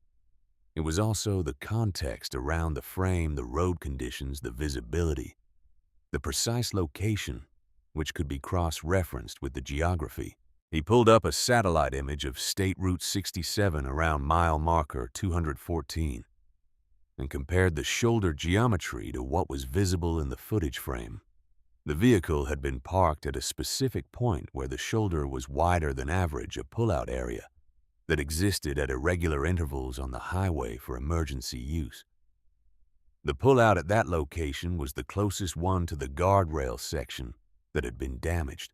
[SPEAKER 1] it was also the context around the frame, the road conditions, the visibility, the precise location, which could be cross-referenced with the geography. He pulled up a satellite image of State Route 67 around mile marker 214 and compared the shoulder geometry to what was visible in the footage frame. The vehicle had been parked at a specific point where the shoulder was wider than average, a pullout area that existed at irregular intervals on the highway for emergency use. The pullout at that location was the closest one to the guardrail section that had been damaged,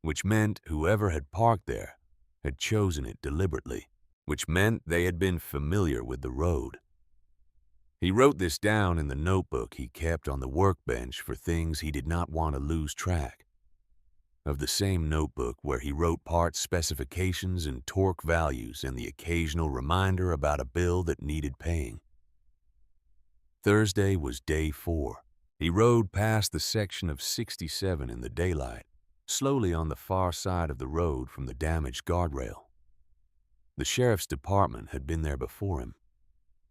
[SPEAKER 1] which meant whoever had parked there had chosen it deliberately, which meant they had been familiar with the road. He wrote this down in the notebook he kept on the workbench for things he did not want to lose track of, the same notebook where he wrote part specifications and torque values and the occasional reminder about a bill that needed paying. Thursday was day 4. He rode past the section of 67 in the daylight, slowly on the far side of the road from the damaged guardrail. The sheriff's department had been there before him.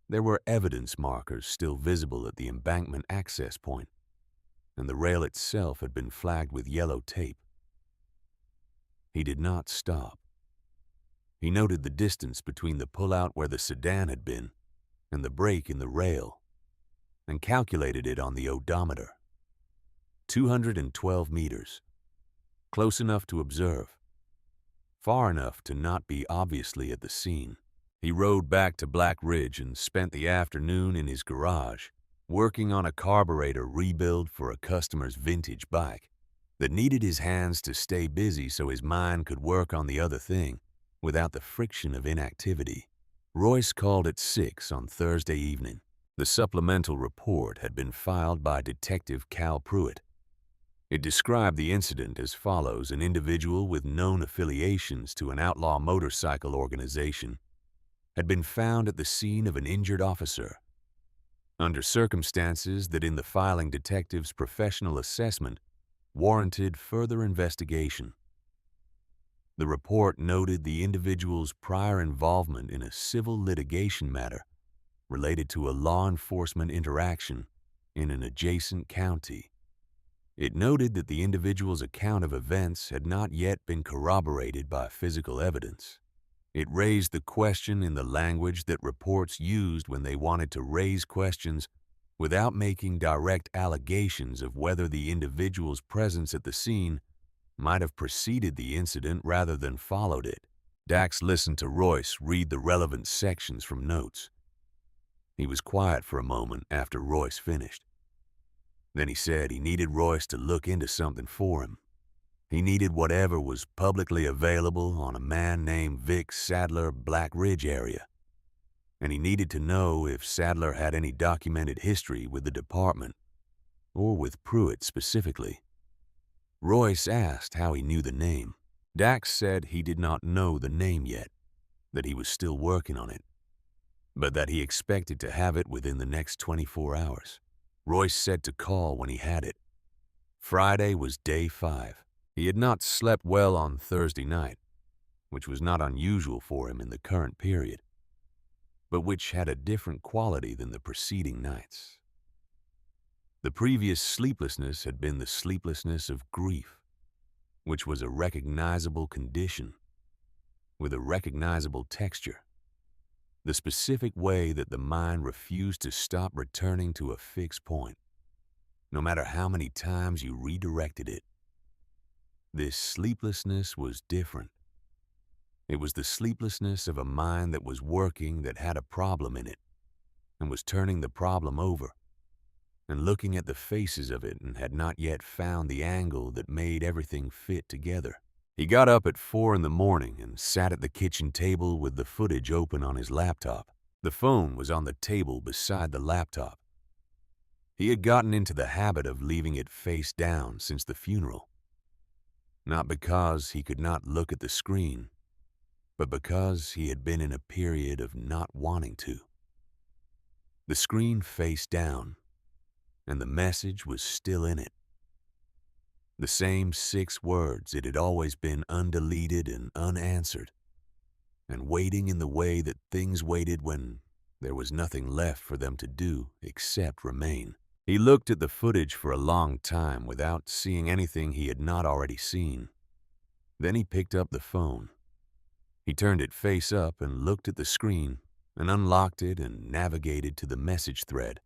[SPEAKER 1] There were evidence markers still visible at the embankment access point, and the rail itself had been flagged with yellow tape. He did not stop. He noted the distance between the pullout where the sedan had been and the break in the rail, and calculated it on the odometer. 212 meters. Close enough to observe. Far enough to not be obviously at the scene. He rode back to Black Ridge and spent the afternoon in his garage, working on a carburetor rebuild for a customer's vintage bike that needed his hands to stay busy so his mind could work on the other thing without the friction of inactivity. Royce called at 6 on Thursday evening. The supplemental report had been filed by Detective Cal Pruitt. It described the incident as follows: an individual with known affiliations to an outlaw motorcycle organization had been found at the scene of an injured officer, under circumstances that in the filing detective's professional assessment warranted further investigation. The report noted the individual's prior involvement in a civil litigation matter related to a law enforcement interaction in an adjacent county. It noted that the individual's account of events had not yet been corroborated by physical evidence. It raised the question in the language that reports used when they wanted to raise questions without making direct allegations of whether the individual's presence at the scene might have preceded the incident rather than followed it. Dax listened to Royce read the relevant sections from notes. He was quiet for a moment after Royce finished. Then he said he needed Royce to look into something for him. He needed whatever was publicly available on a man named Vic Sadler, Black Ridge area. And he needed to know if Sadler had any documented history with the department, or with Pruitt specifically. Royce asked how he knew the name. Dax said he did not know the name yet, that he was still working on it, but that he expected to have it within the next 24 hours. Royce said to call when he had it. Friday was day 5. He had not slept well on Thursday night, which was not unusual for him in the current period, but which had a different quality than the preceding nights. The previous sleeplessness had been the sleeplessness of grief, which was a recognizable condition, with a recognizable texture. The specific way that the mind refused to stop returning to a fixed point, no matter how many times you redirected it. This sleeplessness was different. It was the sleeplessness of a mind that was working, that had a problem in it, and was turning the problem over, and looking at the faces of it, and had not yet found the angle that made everything fit together. He got up at 4 in the morning and sat at the kitchen table with the footage open on his laptop. The phone was on the table beside the laptop. He had gotten into the habit of leaving it face down since the funeral. Not because he could not look at the screen, but because he had been in a period of not wanting to. The screen faced down, and the message was still in it. The same 6 words. It had always been undeleted and unanswered, and waiting in the way that things waited when there was nothing left for them to do except remain. He looked at the footage for a long time without seeing anything he had not already seen. Then he picked up the phone. He turned it face up and looked at the screen, and unlocked it and navigated to the message thread,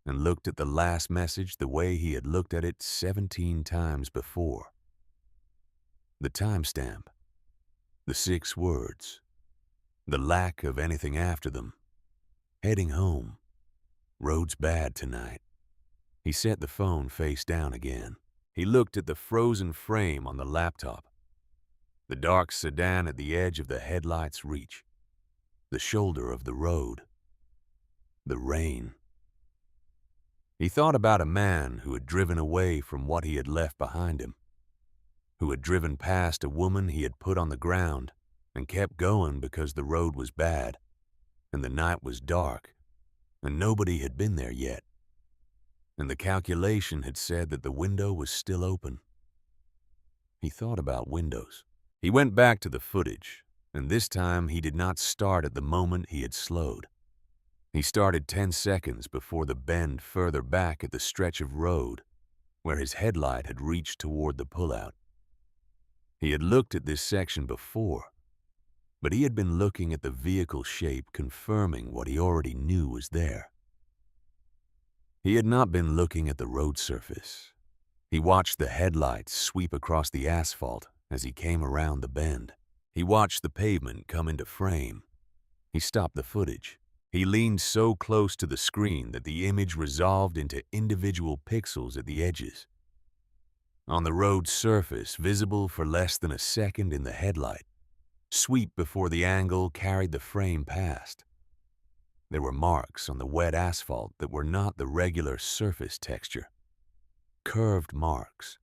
[SPEAKER 1] and looked at the last message the way he had looked at it 17 times before. The timestamp, the 6 words, the lack of anything after them. Heading home. Road's bad tonight. He set the phone face down again. He looked at the frozen frame on the laptop, the dark sedan at the edge of the headlight's reach, the shoulder of the road, the rain. He thought about a man who had driven away from what he had left behind him, who had driven past a woman he had put on the ground and kept going because the road was bad and the night was dark and nobody had been there yet, and the calculation had said that the window was still open. He thought about windows. He went back to the footage, and this time he did not start at the moment he had slowed. He started 10 seconds before the bend further back at the stretch of road where his headlight had reached toward the pullout. He had looked at this section before, but he had been looking at the vehicle shape, confirming what he already knew was there. He had not been looking at the road surface. He watched the headlights sweep across the asphalt as he came around the bend. He watched the pavement come into frame. He stopped the footage. He leaned so close to the screen that the image resolved into individual pixels at the edges. On the road surface, visible for less than a second in the headlight, sweep before the angle carried the frame past. There were marks on the wet asphalt that were not the regular surface texture. Curved marks.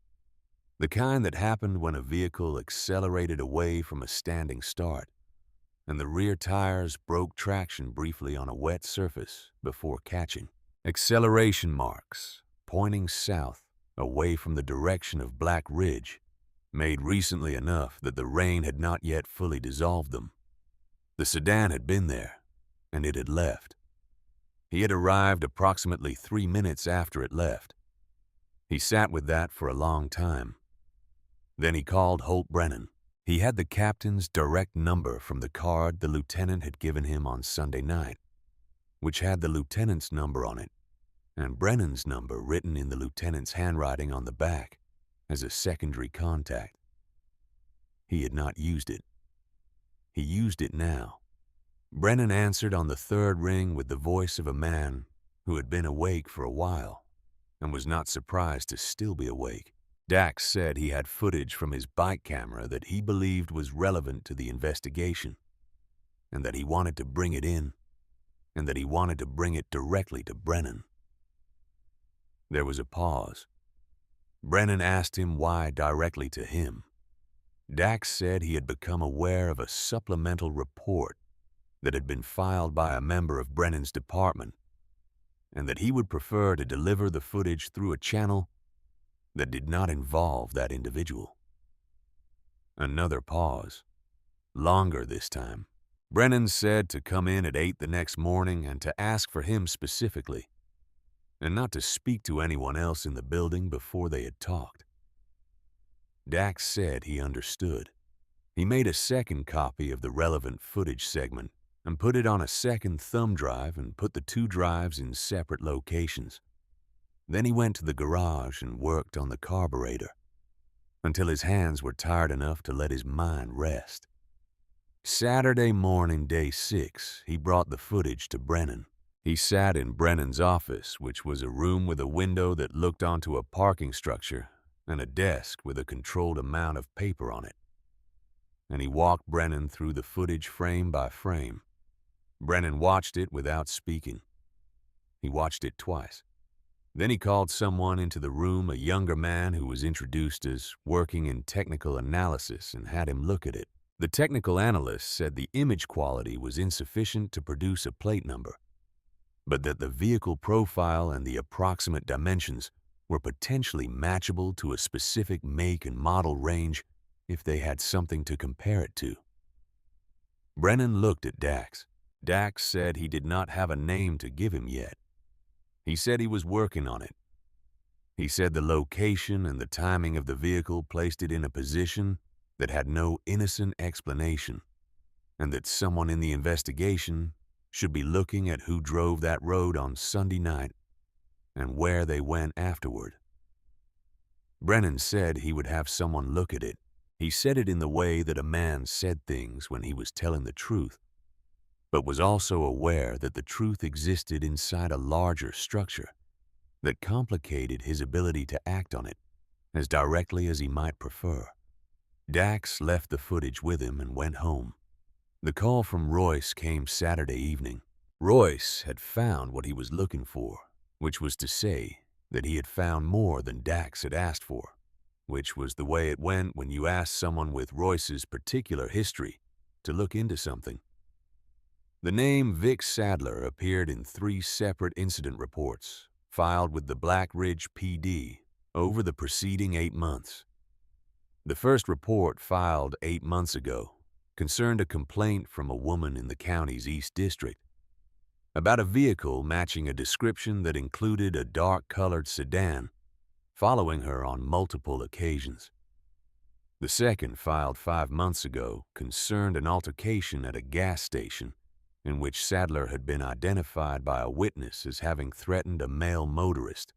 [SPEAKER 1] The kind that happened when a vehicle accelerated away from a standing start, and the rear tires broke traction briefly on a wet surface before catching. Acceleration marks, pointing south, away from the direction of Black Ridge, made recently enough that the rain had not yet fully dissolved them. The sedan had been there, and it had left. He had arrived approximately 3 minutes after it left. He sat with that for a long time. Then he called Holt Brennan. He had the captain's direct number from the card the lieutenant had given him on Sunday night, which had the lieutenant's number on it, and Brennan's number written in the lieutenant's handwriting on the back as a secondary contact. He had not used it. He used it now. Brennan answered on the third ring with the voice of a man who had been awake for a while and was not surprised to still be awake. Dax said he had footage from his bike camera that he believed was relevant to the investigation, and that he wanted to bring it in, and that he wanted to bring it directly to Brennan. There was a pause. Brennan asked him why directly to him. Dax said he had become aware of a supplemental report that had been filed by a member of Brennan's department, and that he would prefer to deliver the footage through a channel that did not involve that individual. Another pause. Longer this time. Brennan said to come in at 8 the next morning and to ask for him specifically, and not to speak to anyone else in the building before they had talked. Dax said he understood. He made a second copy of the relevant footage segment and put it on a second thumb drive and put the 2 drives in separate locations. Then he went to the garage and worked on the carburetor until his hands were tired enough to let his mind rest. Saturday morning, day 6, he brought the footage to Brennan. He sat in Brennan's office, which was a room with a window that looked onto a parking structure and a desk with a controlled amount of paper on it. And he walked Brennan through the footage frame by frame. Brennan watched it without speaking. He watched it twice. Then he called someone into the room, a younger man who was introduced as working in technical analysis, and had him look at it. The technical analyst said the image quality was insufficient to produce a plate number, but that the vehicle profile and the approximate dimensions were potentially matchable to a specific make and model range if they had something to compare it to. Brennan looked at Dax. Dax said he did not have a name to give him yet. He said he was working on it. He said the location and the timing of the vehicle placed it in a position that had no innocent explanation, and that someone in the investigation should be looking at who drove that road on Sunday night and where they went afterward. Brennan said he would have someone look at it. He said it in the way that a man said things when he was telling the truth, but was also aware that the truth existed inside a larger structure that complicated his ability to act on it as directly as he might prefer. Dax left the footage with him and went home. The call from Royce came Saturday evening. Royce had found what he was looking for, which was to say that he had found more than Dax had asked for, which was the way it went when you asked someone with Royce's particular history to look into something. The name Vic Sadler appeared in 3 separate incident reports filed with the Black Ridge PD over the preceding 8 months. The first report, filed 8 months ago, concerned a complaint from a woman in the county's East District about a vehicle matching a description that included a dark-colored sedan following her on multiple occasions. The second, filed 5 months ago, concerned an altercation at a gas station in which Sadler had been identified by a witness as having threatened a male motorist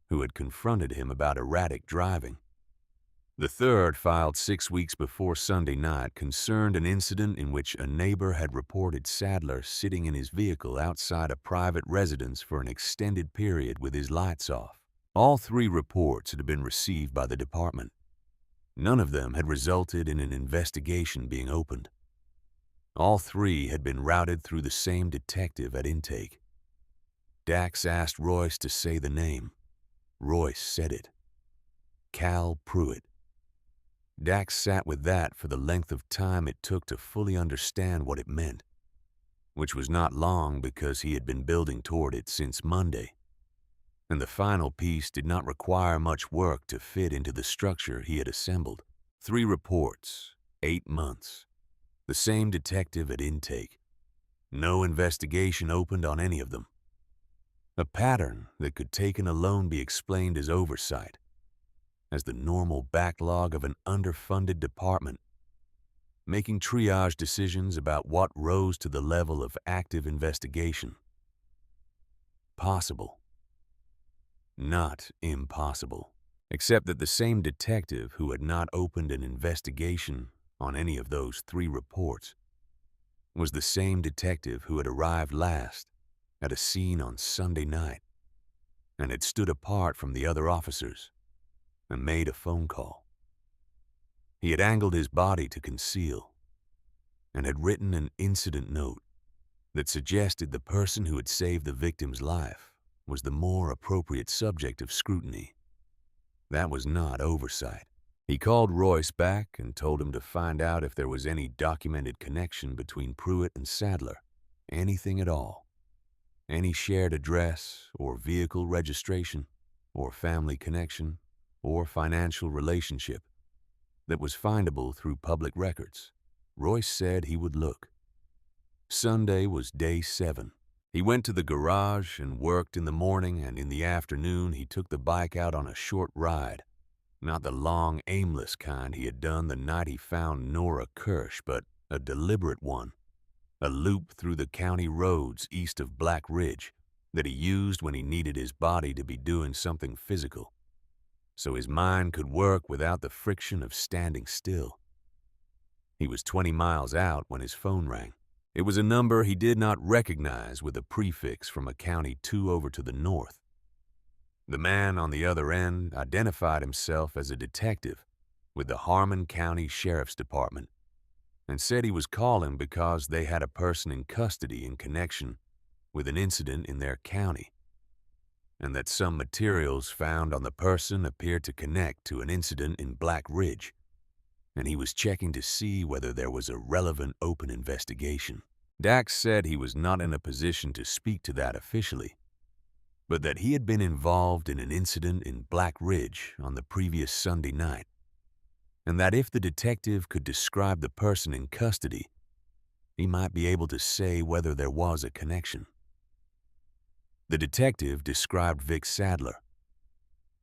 [SPEAKER 1] who had confronted him about erratic driving. The third, filed 6 weeks before Sunday night, concerned an incident in which a neighbor had reported Sadler sitting in his vehicle outside a private residence for an extended period with his lights off. All 3 reports had been received by the department. None of them had resulted in an investigation being opened. All 3 had been routed through the same detective at intake. Dax asked Royce to say the name. Royce said it. Cal Pruitt. Dax sat with that for the length of time it took to fully understand what it meant, which was not long because he had been building toward it since Monday, and the final piece did not require much work to fit into the structure he had assembled. 3 reports, 8 months. The same detective at intake. No investigation opened on any of them. A pattern that could taken alone be explained as oversight, as the normal backlog of an underfunded department, making triage decisions about what rose to the level of active investigation. Possible. Not impossible. Except that the same detective who had not opened an investigation on any of those 3 reports was the same detective who had arrived last at a scene on Sunday night and had stood apart from the other officers and made a phone call. He had angled his body to conceal and had written an incident note that suggested the person who had saved the victim's life was the more appropriate subject of scrutiny. That was not oversight. He called Royce back and told him to find out if there was any documented connection between Pruitt and Sadler, anything at all. Any shared address or vehicle registration or family connection or financial relationship that was findable through public records. Royce said he would look. Sunday was day 7. He went to the garage and worked in the morning, and in the afternoon he took the bike out on a short ride. Not the long, aimless kind he had done the night he found Nora Kirsch, but a deliberate one. A loop through the county roads east of Black Ridge that he used when he needed his body to be doing something physical, so his mind could work without the friction of standing still. He was 20 miles out when his phone rang. It was a number he did not recognize with a prefix from a county 2 over to the north. The man on the other end identified himself as a detective with the Harmon County Sheriff's Department and said he was calling because they had a person in custody in connection with an incident in their county, and that some materials found on the person appeared to connect to an incident in Black Ridge, and he was checking to see whether there was a relevant open investigation. Dax said he was not in a position to speak to that officially, but that he had been involved in an incident in Black Ridge on the previous Sunday night, and that if the detective could describe the person in custody, he might be able to say whether there was a connection. The detective described Vic Sadler.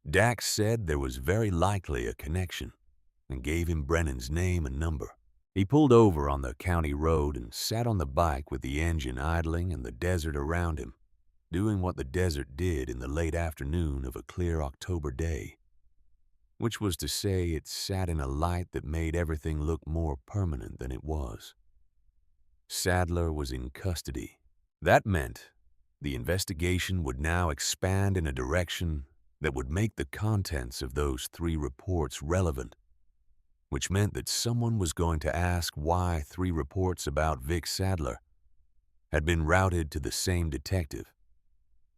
[SPEAKER 1] Dax said there was very likely a connection and gave him Brennan's name and number. He pulled over on the county road and sat on the bike with the engine idling and the desert around him, doing what the desert did in the late afternoon of a clear October day, which was to say it sat in a light that made everything look more permanent than it was. Sadler was in custody. That meant the investigation would now expand in a direction that would make the contents of those 3 reports relevant, which meant that someone was going to ask why 3 reports about Vic Sadler had been routed to the same detective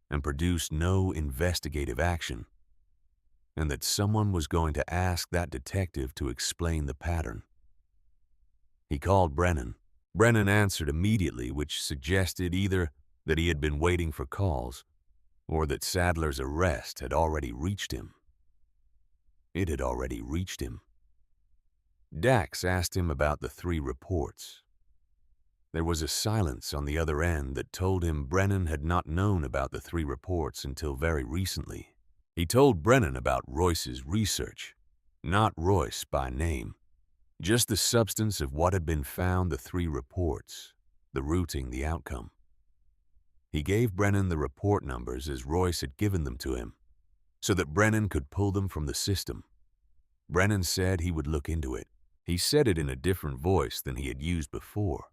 [SPEAKER 1] and produced no investigative action, and that someone was going to ask that detective to explain the pattern. He called Brennan. Brennan answered immediately, which suggested either that he had been waiting for calls or that Sadler's arrest had already reached him. It had already reached him. Dax asked him about the 3 reports. There was a silence on the other end that told him Brennan had not known about the 3 reports until very recently. He told Brennan about Royce's research, not Royce by name, just the substance of what had been found, the 3 reports, the routing, the outcome. He gave Brennan the report numbers as Royce had given them to him, so that Brennan could pull them from the system. Brennan said he would look into it. He said it in a different voice than he had used before.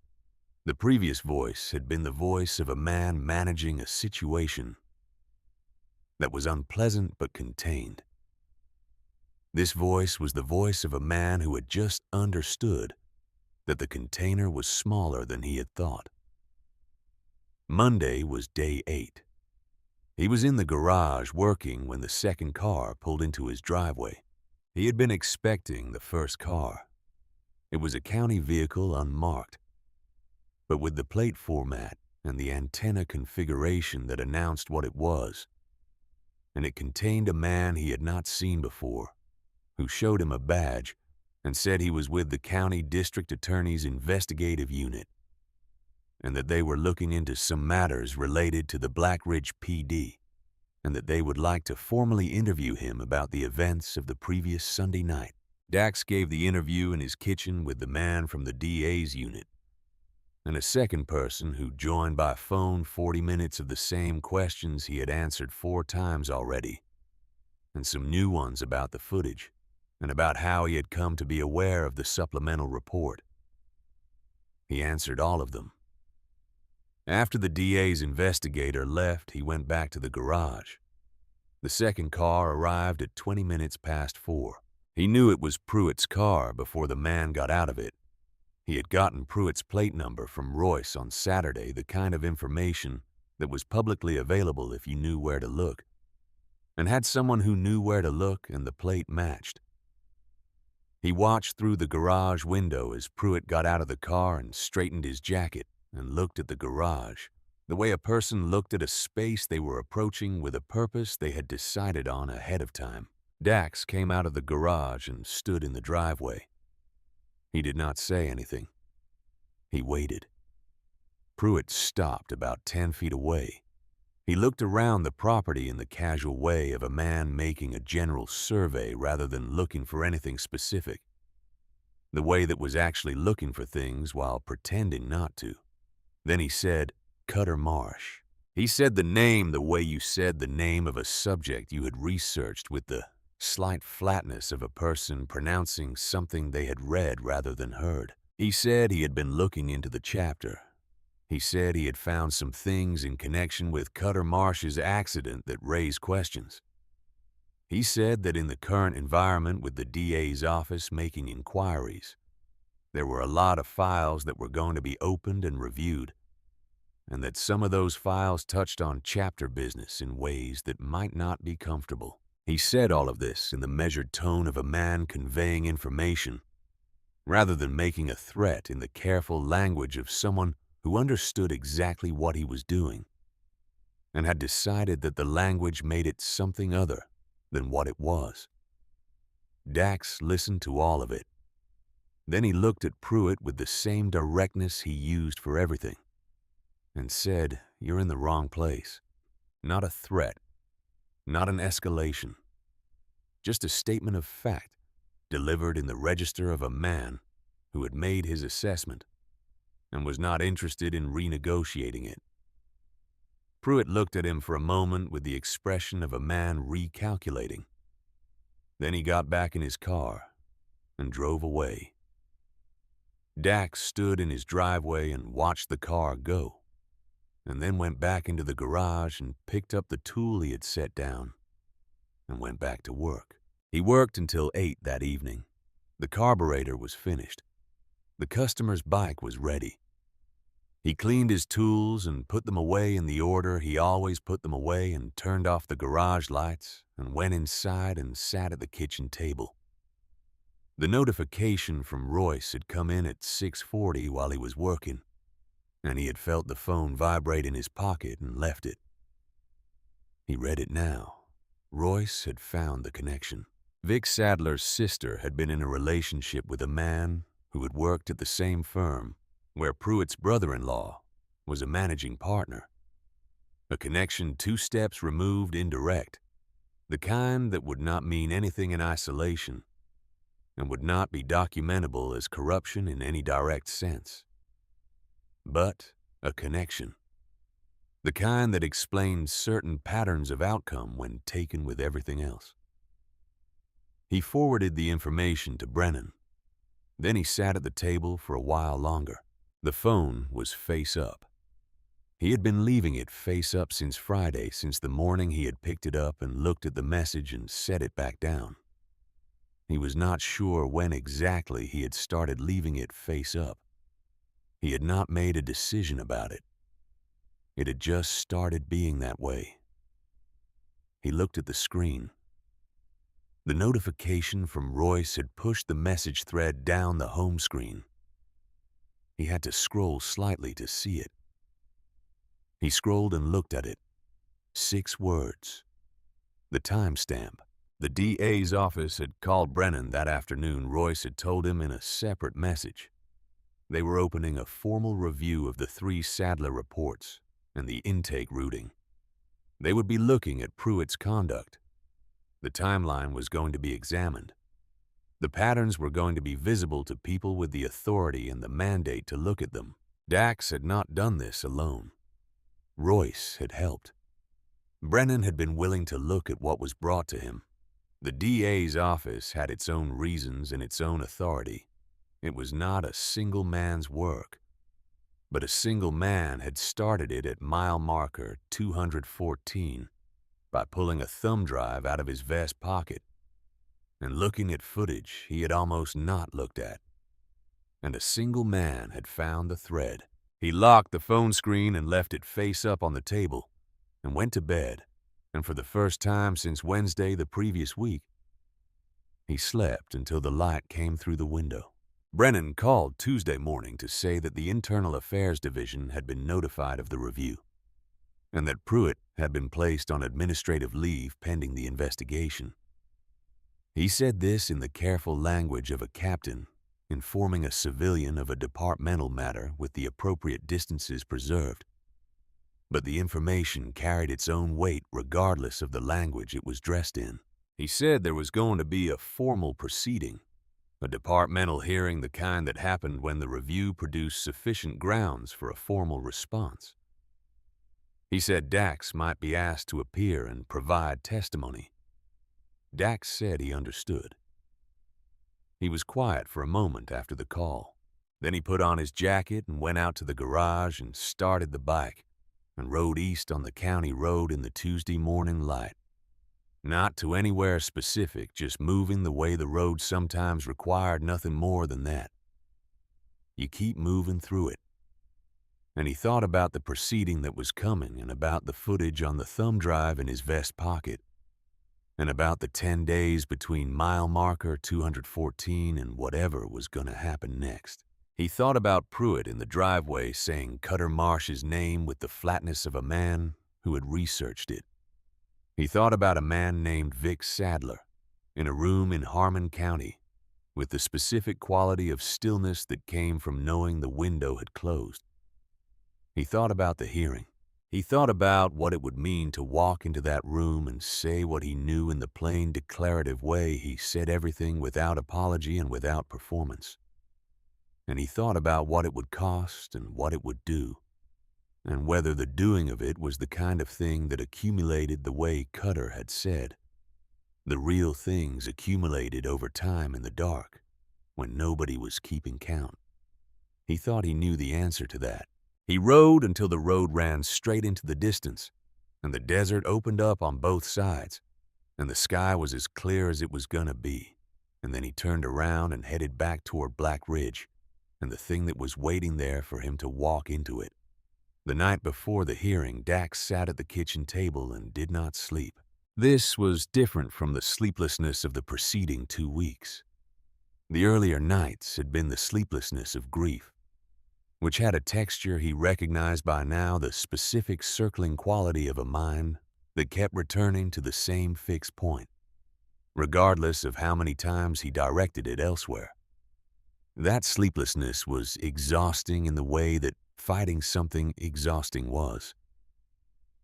[SPEAKER 1] The previous voice had been the voice of a man managing a situation that was unpleasant but contained. This voice was the voice of a man who had just understood that the container was smaller than he had thought. Monday was day 8. He was in the garage working when the second car pulled into his driveway. He had been expecting the first car. It was a county vehicle unmarked, but with the plate format and the antenna configuration that announced what it was, and it contained a man he had not seen before, who showed him a badge and said he was with the county district attorney's investigative unit and that they were looking into some matters related to the Black Ridge PD and that they would like to formally interview him about the events of the previous Sunday night. Dax gave the interview in his kitchen with the man from the DA's unit and a second person who joined by phone 40 minutes of the same questions he had answered 4 times already, and some new ones about the footage and about how he had come to be aware of the supplemental report. He answered all of them. After the DA's investigator left, he went back to the garage. The second car arrived at 20 minutes past 4. He knew it was Pruitt's car before the man got out of it. He had gotten Pruitt's plate number from Royce on Saturday, the kind of information that was publicly available if you knew where to look, and had someone who knew where to look and the plate matched. He watched through the garage window as Pruitt got out of the car and straightened his jacket and looked at the garage, the way a person looked at a space they were approaching with a purpose they had decided on ahead of time. Dax came out of the garage and stood in the driveway. He did not say anything. He waited. Pruitt stopped about 10 feet away. He looked around the property in the casual way of a man making a general survey rather than looking for anything specific. The way that was actually looking for things while pretending not to. Then he said, Cutter Marsh. He said the name the way you said the name of a subject you had researched, with the slight flatness of a person pronouncing something they had read rather than heard. He said he had been looking into the chapter. He said he had found some things in connection with Cutter Marsh's accident that raised questions. He said that in the current environment with the DA's office making inquiries, there were a lot of files that were going to be opened and reviewed, and that some of those files touched on chapter business in ways that might not be comfortable. He said all of this in the measured tone of a man conveying information, rather than making a threat in the careful language of someone who understood exactly what he was doing, and had decided that the language made it something other than what it was. Dax listened to all of it. Then he looked at Pruitt with the same directness he used for everything, and said, You're in the wrong place. Not a threat. Not an escalation. Just a statement of fact, delivered in the register of a man who had made his assessment and was not interested in renegotiating it. Pruitt looked at him for a moment with the expression of a man recalculating. Then he got back in his car and drove away. Dax stood in his driveway and watched the car go, and then went back into the garage and picked up the tool he had set down and went back to work. He worked until 8 that evening. The carburetor was finished. The customer's bike was ready. He cleaned his tools and put them away in the order he always put them away, and turned off the garage lights and went inside and sat at the kitchen table. The notification from Royce had come in at 6:40 while he was working, and he had felt the phone vibrate in his pocket and left it. He read it now. Royce had found the connection. Vic Sadler's sister had been in a relationship with a man who had worked at the same firm where Pruitt's brother-in-law was a managing partner. A connection 2 steps removed, indirect, the kind that would not mean anything in isolation and would not be documentable as corruption in any direct sense. But a connection. The kind that explained certain patterns of outcome when taken with everything else. He forwarded the information to Brennan. Then he sat at the table for a while longer. The phone was face up. He had been leaving it face up since Friday, since the morning he had picked it up and looked at the message and set it back down. He was not sure when exactly he had started leaving it face up. He had not made a decision about it. It had just started being that way. He looked at the screen. The notification from Royce had pushed the message thread down the home screen. He had to scroll slightly to see it. He scrolled and looked at it. 6 words. The timestamp. The DA's office had called Brennan that afternoon. Royce had told him in a separate message. They were opening a formal review of the 3 Sadler reports and the intake routing. They would be looking at Pruitt's conduct. The timeline was going to be examined. The patterns were going to be visible to people with the authority and the mandate to look at them. Dax had not done this alone. Royce had helped. Brennan had been willing to look at what was brought to him. The DA's office had its own reasons and its own authority. It was not a single man's work, but a single man had started it at mile marker 214 by pulling a thumb drive out of his vest pocket and looking at footage he had almost not looked at. And a single man had found the thread. He locked the phone screen and left it face up on the table and went to bed. And for the first time since Wednesday the previous week, he slept until the light came through the window. Brennan called Tuesday morning to say that the Internal Affairs Division had been notified of the review and that Pruitt had been placed on administrative leave pending the investigation. He said this in the careful language of a captain informing a civilian of a departmental matter with the appropriate distances preserved. But the information carried its own weight regardless of the language it was dressed in. He said there was going to be a formal proceeding, a departmental hearing, the kind that happened when the review produced sufficient grounds for a formal response. He said Dax might be asked to appear and provide testimony. Dax said he understood. He was quiet for a moment after the call. Then he put on his jacket and went out to the garage and started the bike and rode east on the county road in the Tuesday morning light. Not to anywhere specific, just moving the way the road sometimes required, nothing more than that. You keep moving through it. And he thought about the proceeding that was coming and about the footage on the thumb drive in his vest pocket and about the 10 days between mile marker 214 and whatever was going to happen next. He thought about Pruitt in the driveway saying Cutter Marsh's name with the flatness of a man who had researched it. He thought about a man named Vic Sadler in a room in Harmon County with the specific quality of stillness that came from knowing the window had closed. He thought about the hearing. He thought about what it would mean to walk into that room and say what he knew in the plain declarative way he said everything without apology and without performance. And he thought about what it would cost and what it would do, and whether the doing of it was the kind of thing that accumulated the way Cutter had said. The real things accumulated over time in the dark, when nobody was keeping count. He thought he knew the answer to that. He rode until the road ran straight into the distance, and the desert opened up on both sides, and the sky was as clear as it was gonna be. And then he turned around and headed back toward Black Ridge, and the thing that was waiting there for him to walk into it. The night before the hearing, Dax sat at the kitchen table and did not sleep. This was different from the sleeplessness of the preceding 2 weeks. The earlier nights had been the sleeplessness of grief, which had a texture he recognized by now, the specific circling quality of a mind that kept returning to the same fixed point, regardless of how many times he directed it elsewhere. That sleeplessness was exhausting in the way that fighting something exhausting was.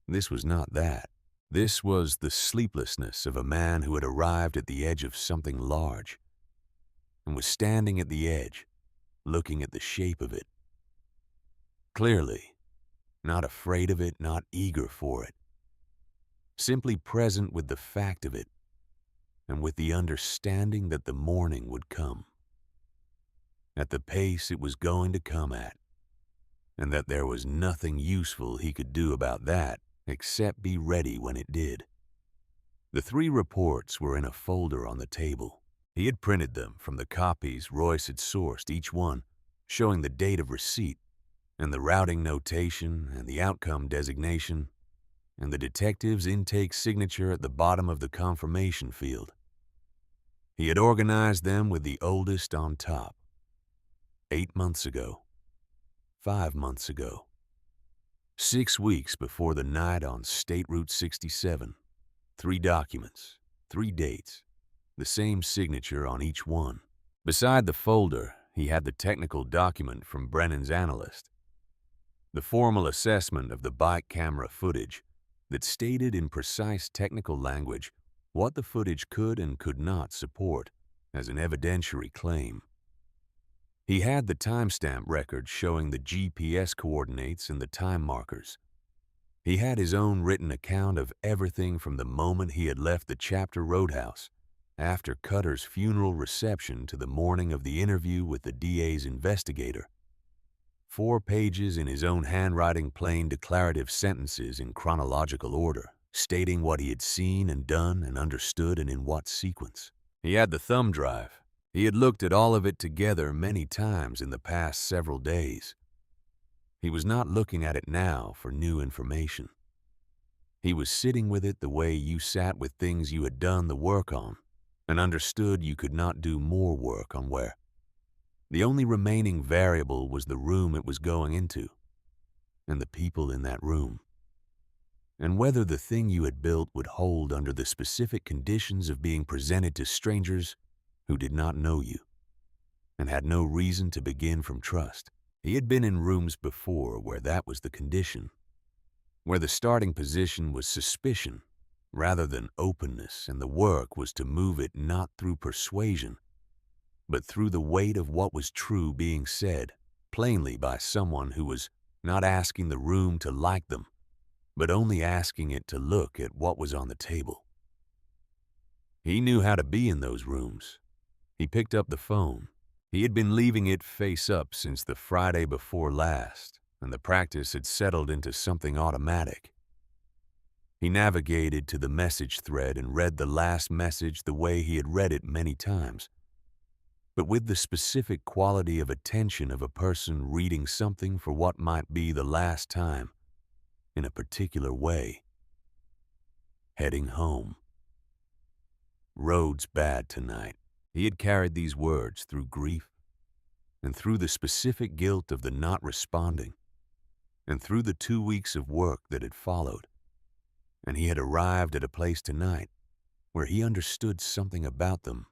[SPEAKER 1] This was not that. This was the sleeplessness of a man who had arrived at the edge of something large and was standing at the edge, looking at the shape of it. Clearly, not afraid of it, not eager for it, simply present with the fact of it and with the understanding that the morning would come, at the pace it was going to come at, and that there was nothing useful he could do about that except be ready when it did. The 3 reports were in a folder on the table. He had printed them from the copies Royce had sourced, each one showing the date of receipt and the routing notation and the outcome designation and the detective's intake signature at the bottom of the confirmation field. He had organized them with the oldest on top. 8 months ago. 5 months ago. 6 weeks before the night on State Route 67. 3 documents, 3 dates, the same signature on each one. Beside the folder, he had the technical document from Brennan's analyst, the formal assessment of the bike camera footage that stated in precise technical language what the footage could and could not support as an evidentiary claim. He had the timestamp record showing the GPS coordinates and the time markers. He had his own written account of everything from the moment he had left the Chapter Roadhouse after Cutter's funeral reception to the morning of the interview with the DA's investigator. 4 pages in his own handwriting, plain declarative sentences in chronological order, stating what he had seen and done and understood and in what sequence. He had the thumb drive. He had looked at all of it together many times in the past several days. He was not looking at it now for new information. He was sitting with it the way you sat with things you had done the work on and understood you could not do more work on, where the only remaining variable was the room it was going into and the people in that room, and whether the thing you had built would hold under the specific conditions of being presented to strangers who did not know you and had no reason to begin from trust. He had been in rooms before where that was the condition, where the starting position was suspicion rather than openness, and the work was to move it not through persuasion, but through the weight of what was true being said, plainly by someone who was not asking the room to like them, but only asking it to look at what was on the table. He knew how to be in those rooms. He picked up the phone. He had been leaving it face up since the Friday before last, and the practice had settled into something automatic. He navigated to the message thread and read the last message the way he had read it many times, but with the specific quality of attention of a person reading something for what might be the last time, in a particular way. Heading home. Road's bad tonight. He had carried these words through grief, and through the specific guilt of the not responding, and through the 2 weeks of work that had followed, and he had arrived at a place tonight where he understood something about them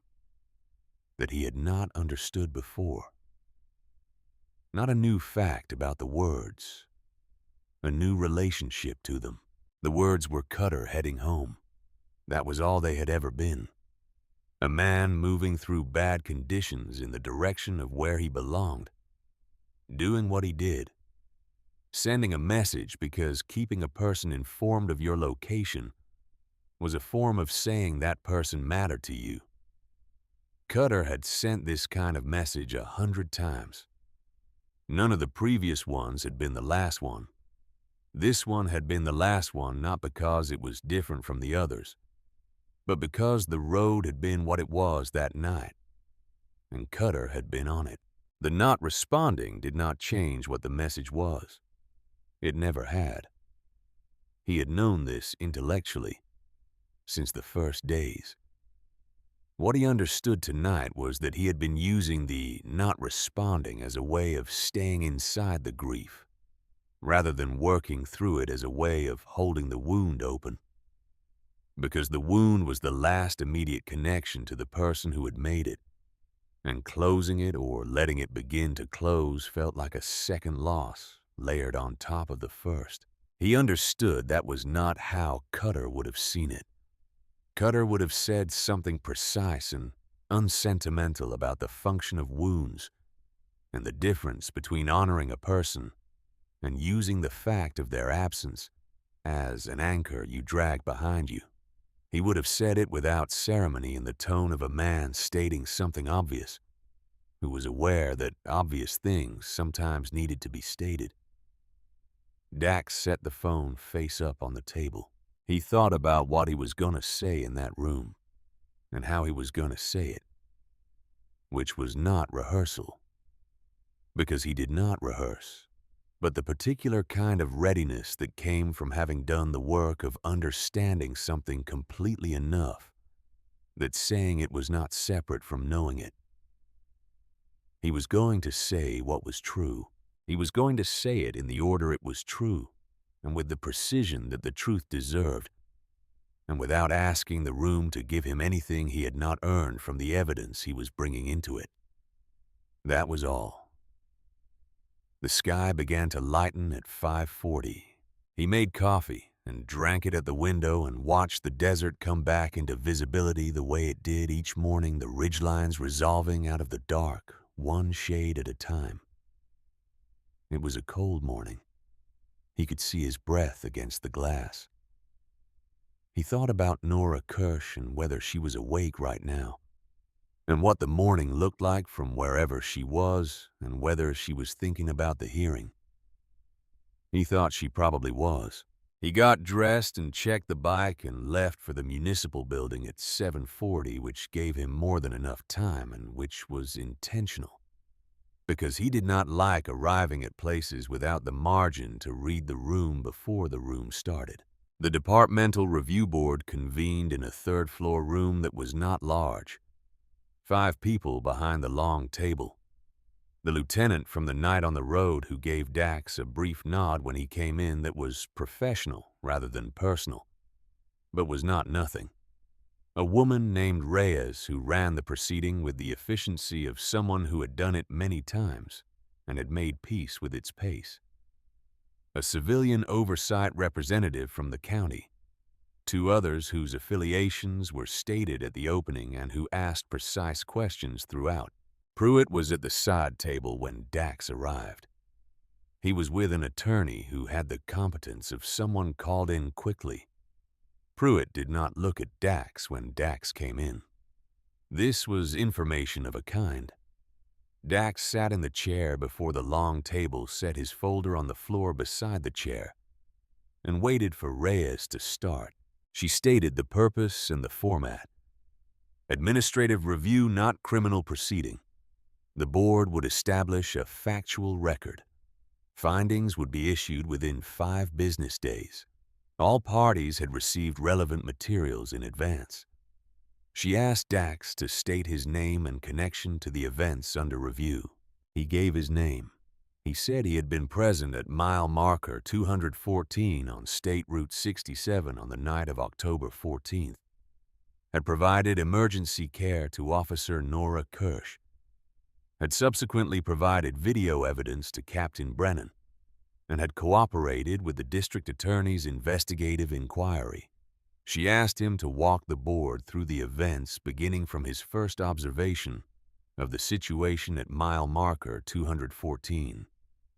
[SPEAKER 1] that he had not understood before. Not a new fact about the words, a new relationship to them. The words were Cutter heading home. That was all they had ever been. A man moving through bad conditions in the direction of where he belonged, doing what he did, sending a message because keeping a person informed of your location was a form of saying that person mattered to you. Cutter had sent this kind of message 100 times. None of the previous ones had been the last one. This one had been the last one not because it was different from the others, but because the road had been what it was that night, and Cutter had been on it. The not responding did not change what the message was. It never had. He had known this intellectually since the first days. What he understood tonight was that he had been using the not responding as a way of staying inside the grief, rather than working through it as a way of holding the wound open. Because the wound was the last immediate connection to the person who had made it, and closing it or letting it begin to close felt like a second loss layered on top of the first. He understood that was not how Cutter would have seen it. Cutter would have said something precise and unsentimental about the function of wounds and the difference between honoring a person and using the fact of their absence as an anchor you drag behind you. He would have said it without ceremony in the tone of a man stating something obvious, who was aware that obvious things sometimes needed to be stated. Dax set the phone face up on the table. He thought about what he was going to say in that room and how he was going to say it, which was not rehearsal, because he did not rehearse, but the particular kind of readiness that came from having done the work of understanding something completely enough that saying it was not separate from knowing it. He was going to say what was true. He was going to say it in the order it was true, and with the precision that the truth deserved. and without asking the room to give him anything he had not earned from the evidence he was bringing into it. That was all. The sky began to lighten at 5:40. He made coffee and drank it at the window and watched the desert come back into visibility the way it did each morning, the ridgelines resolving out of the dark, one shade at a time. It was a cold morning. He could see his breath against the glass. He thought about Nora Kirsch and whether she was awake right now, and what the morning looked like from wherever she was, and whether she was thinking about the hearing. He thought she probably was. He got dressed and checked the bike and left for the municipal building at 7:40, which gave him more than enough time and which was intentional, because he did not like arriving at places without the margin to read the room before the room started. The departmental review board convened in a third-floor room that was not large. 5 people behind the long table. The lieutenant from the night on the road who gave Dax a brief nod when he came in that was professional rather than personal, but was not nothing. A woman named Reyes who ran the proceeding with the efficiency of someone who had done it many times and had made peace with its pace. A civilian oversight representative from the county. 2 others whose affiliations were stated at the opening and who asked precise questions throughout. Pruitt was at the side table when Dax arrived. He was with an attorney who had the competence of someone called in quickly. Pruitt did not look at Dax when Dax came in. This was information of a kind. Dax sat in the chair before the long table, set his folder on the floor beside the chair, and waited for Reyes to start. She stated the purpose and the format. Administrative review, not criminal proceeding. The board would establish a factual record. Findings would be issued within 5 business days. All parties had received relevant materials in advance. She asked Dax to state his name and connection to the events under review. He gave his name. He said he had been present at mile marker 214 on State Route 67 on the night of October 14th, had provided emergency care to Officer Nora Kirsch, had subsequently provided video evidence to Captain Brennan, and had cooperated with the district attorney's investigative inquiry. She asked him to walk the board through the events beginning from his first observation of the situation at mile marker 214.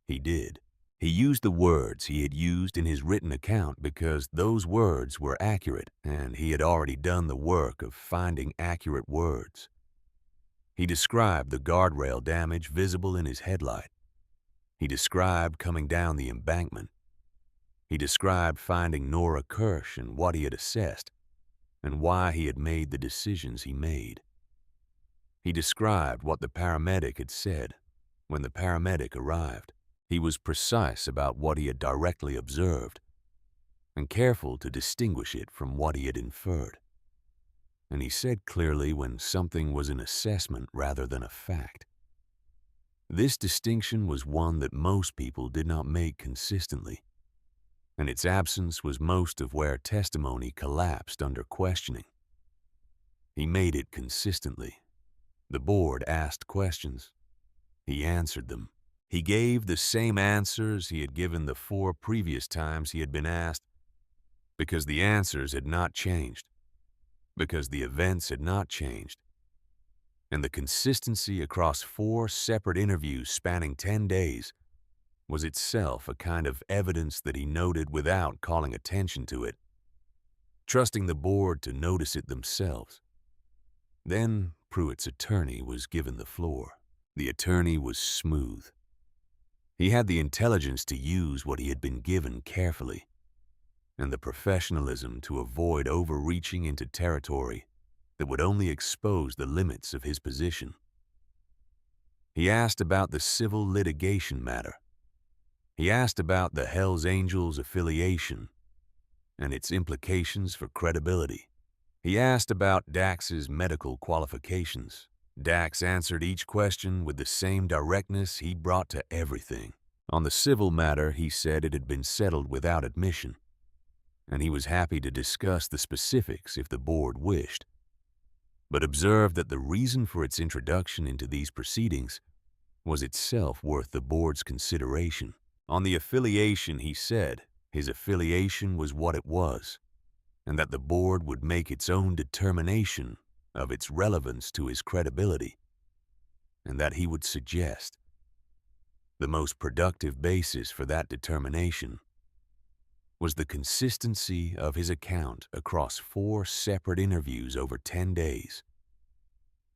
[SPEAKER 1] He did. He used the words he had used in his written account because those words were accurate, and he had already done the work of finding accurate words. He described the guardrail damage visible in his headlight. He described coming down the embankment. He described finding Nora Kirsch and what he had assessed, and why he had made the decisions he made. He described what the paramedic had said when the paramedic arrived. He was precise about what he had directly observed, and careful to distinguish it from what he had inferred. And he said clearly when something was an assessment rather than a fact. This distinction was one that most people did not make consistently, and its absence was most of where testimony collapsed under questioning. He made it consistently. The board asked questions. He answered them. He gave the same answers he had given the 4 previous times he had been asked, because the answers had not changed, because the events had not changed. And the consistency across 4 separate interviews spanning 10 days was itself a kind of evidence that he noted without calling attention to it, trusting the board to notice it themselves. Then Pruitt's attorney was given the floor. The attorney was smooth. He had the intelligence to use what he had been given carefully, and the professionalism to avoid overreaching into territory that would only expose the limits of his position. He asked about the civil litigation matter. He asked about the Hells Angels affiliation and its implications for credibility. He asked about Dax's medical qualifications. Dax answered each question with the same directness he brought to everything. On the civil matter, he said it had been settled without admission, and he was happy to discuss the specifics if the board wished, but observed that the reason for its introduction into these proceedings was itself worth the board's consideration. On the affiliation, he said, his affiliation was what it was, and that the board would make its own determination of its relevance to his credibility, and that he would suggest the most productive basis for that determination was the consistency of his account across 4 separate interviews over 10 days,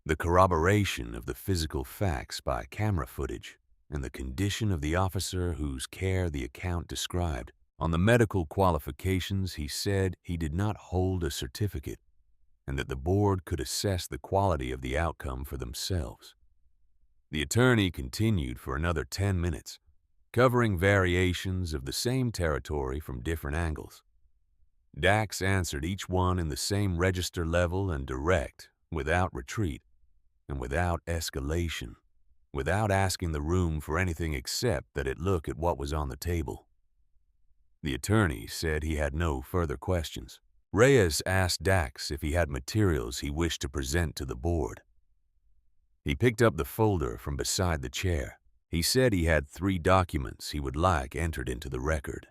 [SPEAKER 1] the corroboration of the physical facts by camera footage, and the condition of the officer whose care the account described. On the medical qualifications, he said he did not hold a certificate, and that the board could assess the quality of the outcome for themselves. The attorney continued for another 10 minutes, covering variations of the same territory from different angles. Dax answered each one in the same register level and direct, without retreat, and without escalation, without asking the room for anything except that it look at what was on the table. The attorney said he had no further questions. Reyes asked Dax if he had materials he wished to present to the board. He picked up the folder from beside the chair. He said he had 3 documents he would like entered into the record.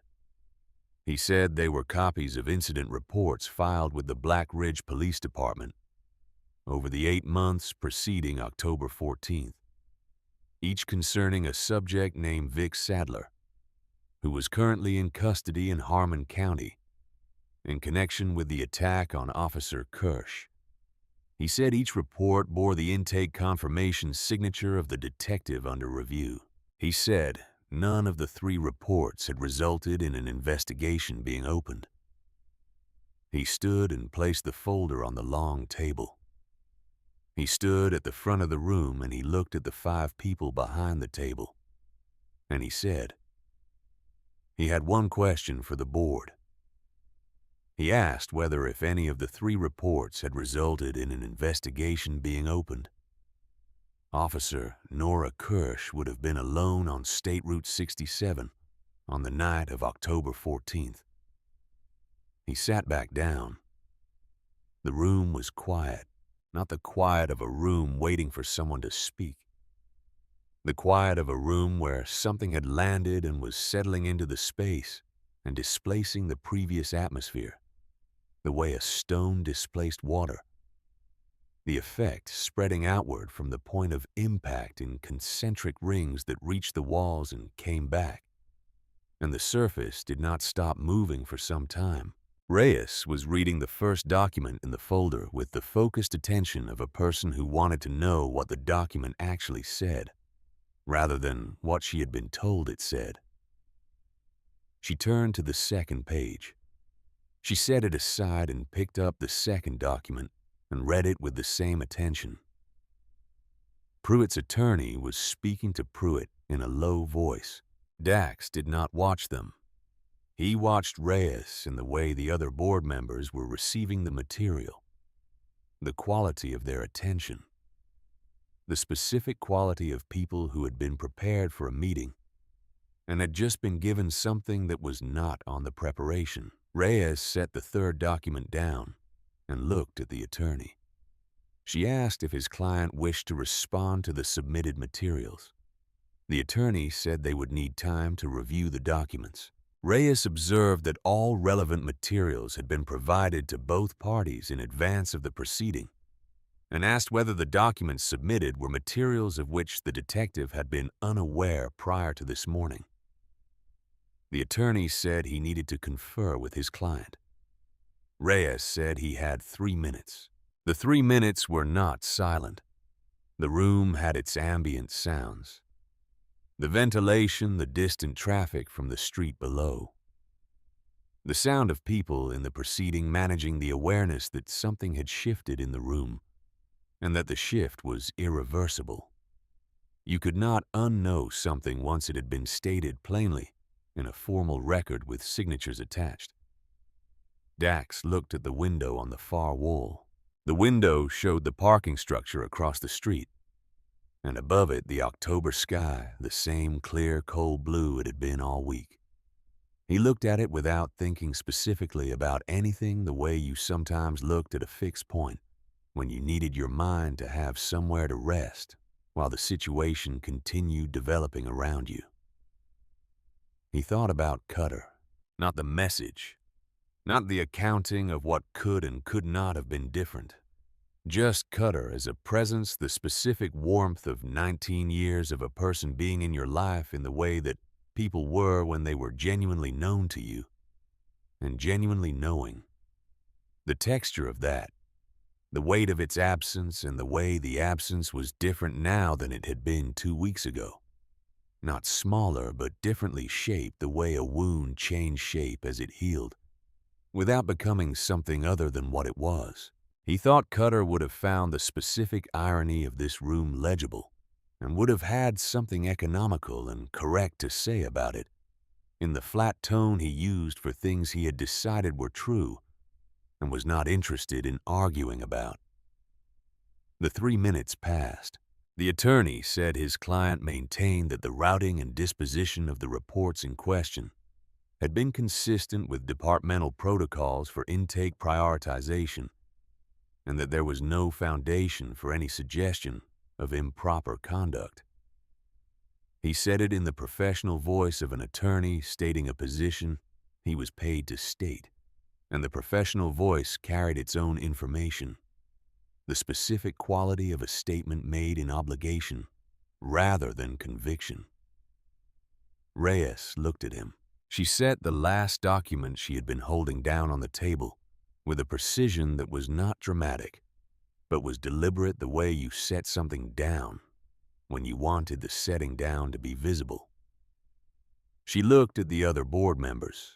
[SPEAKER 1] He said they were copies of incident reports filed with the Black Ridge Police Department over the 8 months preceding October 14th, each concerning a subject named Vic Sadler, who was currently in custody in Harmon County in connection with the attack on Officer Kirsch. He said each report bore the intake confirmation signature of the detective under review. He said none of the 3 reports had resulted in an investigation being opened. He stood and placed the folder on the long table. He stood at the front of the room and he looked at the 5 people behind the table. And he said he had one question for the board. He asked whether if any of the 3 reports had resulted in an investigation being opened. Officer Nora Kirsch would have been alone on State Route 67 on the night of October 14th. He sat back down. The room was quiet, not the quiet of a room waiting for someone to speak. The quiet of a room where something had landed and was settling into the space and displacing the previous atmosphere, the way a stone displaced water. The effect spreading outward from the point of impact in concentric rings that reached the walls and came back, and the surface did not stop moving for some time. Reyes was reading the first document in the folder with the focused attention of a person who wanted to know what the document actually said, rather than what she had been told it said. She turned to the second page. She set it aside and picked up the second document and read it with the same attention. Pruitt's attorney was speaking to Pruitt in a low voice. Dax did not watch them. He watched Reyes and the way the other board members were receiving the material, the quality of their attention, the specific quality of people who had been prepared for a meeting and had just been given something that was not on the preparation. Reyes set the third document down and looked at the attorney. She asked if his client wished to respond to the submitted materials. The attorney said they would need time to review the documents. Reyes observed that all relevant materials had been provided to both parties in advance of the proceeding and asked whether the documents submitted were materials of which the detective had been unaware prior to this morning. The attorney said he needed to confer with his client. Reyes said he had 3 minutes. The 3 minutes were not silent. The room had its ambient sounds. The ventilation, the distant traffic from the street below. The sound of people in the proceeding managing the awareness that something had shifted in the room and that the shift was irreversible. You could not unknow something once it had been stated plainly in a formal record with signatures attached. Dax looked at the window on the far wall. The window showed the parking structure across the street, and above it the October sky, the same clear, cold blue it had been all week. He looked at it without thinking specifically about anything, the way you sometimes looked at a fixed point when you needed your mind to have somewhere to rest while the situation continued developing around you. He thought about Cutter, not the message, not the accounting of what could and could not have been different. Just Cutter as a presence, the specific warmth of 19 years of a person being in your life in the way that people were when they were genuinely known to you, and genuinely knowing. The texture of that, the weight of its absence, and the way the absence was different now than it had been 2 weeks ago. Not smaller, but differently shaped, the way a wound changed shape as it healed, without becoming something other than what it was. He thought Cutter would have found the specific irony of this room legible, and would have had something economical and correct to say about it, in the flat tone he used for things he had decided were true and was not interested in arguing about. The 3 minutes passed. The attorney said his client maintained that the routing and disposition of the reports in question had been consistent with departmental protocols for intake prioritization, and that there was no foundation for any suggestion of improper conduct. He said it in the professional voice of an attorney stating a position he was paid to state, and the professional voice carried its own information, the specific quality of a statement made in obligation rather than conviction. Reyes looked at him. She set the last document she had been holding down on the table with a precision that was not dramatic, but was deliberate, the way you set something down when you wanted the setting down to be visible. She looked at the other board members.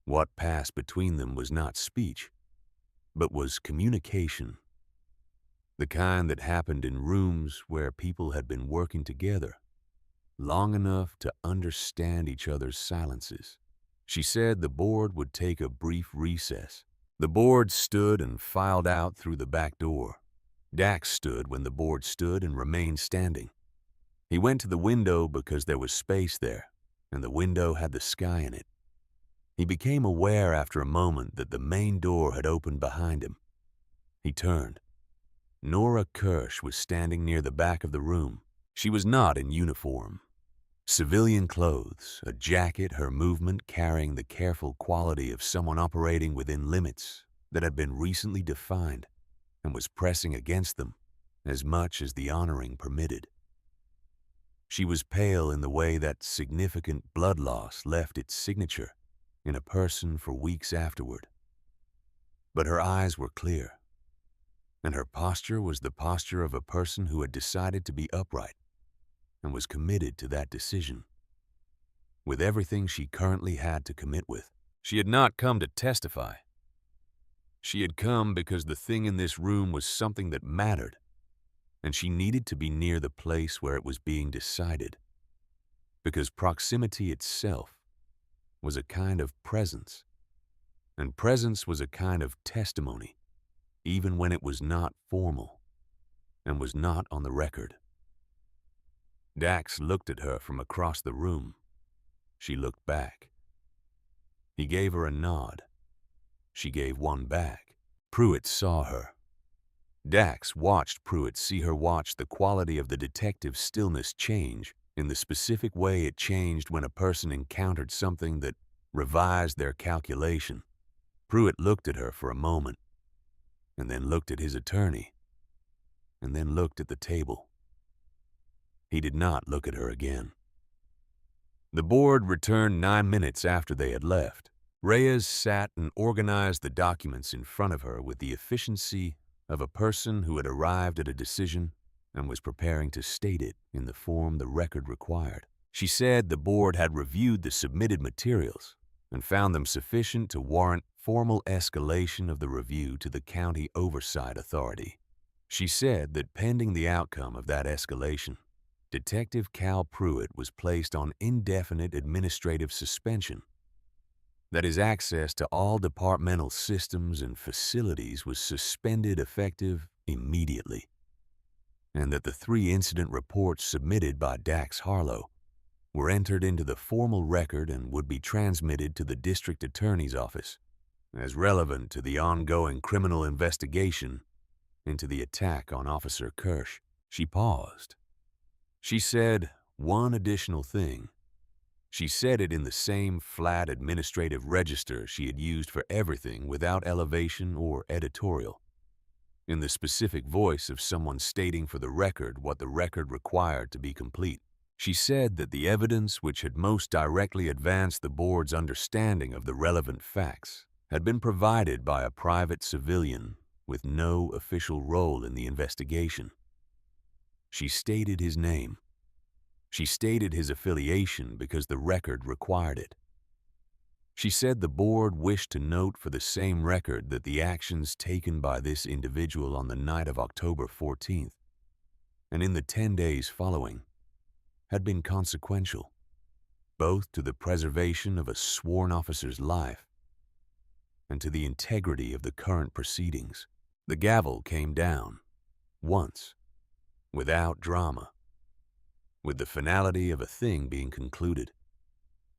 [SPEAKER 1] What passed between them was not speech, but was communication, the kind that happened in rooms where people had been working together long enough to understand each other's silences. She said the board would take a brief recess. The board stood and filed out through the back door. Dax stood when the board stood and remained standing. He went to the window because there was space there, and the window had the sky in it. He became aware after a moment that the main door had opened behind him. He turned. Nora Kirsch was standing near the back of the room. She was not in uniform. Civilian clothes, a jacket, her movement carrying the careful quality of someone operating within limits that had been recently defined and was pressing against them as much as the honoring permitted. She was pale in the way that significant blood loss left its signature in a person for weeks afterward. But her eyes were clear, and her posture was the posture of a person who had decided to be upright and was committed to that decision, with everything she currently had to commit with. She had not come to testify. She had come because the thing in this room was something that mattered, and she needed to be near the place where it was being decided, because proximity itself was a kind of presence, and presence was a kind of testimony, even when it was not formal and was not on the record. Dax looked at her from across the room. She looked back. He gave her a nod. She gave one back. Pruitt saw her. Dax watched Pruitt see her watch the quality of the detective's stillness change in the specific way it changed when a person encountered something that revised their calculation. Pruitt looked at her for a moment, and then looked at his attorney, and then looked at the table. He did not look at her again. The board returned 9 minutes after they had left. Reyes sat and organized the documents in front of her with the efficiency of a person who had arrived at a decision and was preparing to state it in the form the record required. She said the board had reviewed the submitted materials and found them sufficient to warrant formal escalation of the review to the County Oversight Authority. She said that pending the outcome of that escalation, Detective Cal Pruitt was placed on indefinite administrative suspension, that his access to all departmental systems and facilities was suspended effective immediately, and that the 3 incident reports submitted by Dax Harlow were entered into the formal record and would be transmitted to the district attorney's office as relevant to the ongoing criminal investigation into the attack on Officer Kirsch. She paused. She said one additional thing. She said it in the same flat administrative register she had used for everything without elevation or editorial, in the specific voice of someone stating for the record what the record required to be complete. She said that the evidence which had most directly advanced the board's understanding of the relevant facts had been provided by a private civilian with no official role in the investigation. She stated his name. She stated his affiliation because the record required it. She said the board wished to note for the same record that the actions taken by this individual on the night of October 14th and in the 10 days following had been consequential, both to the preservation of a sworn officer's life and to the integrity of the current proceedings. The gavel came down, once, without drama, with the finality of a thing being concluded.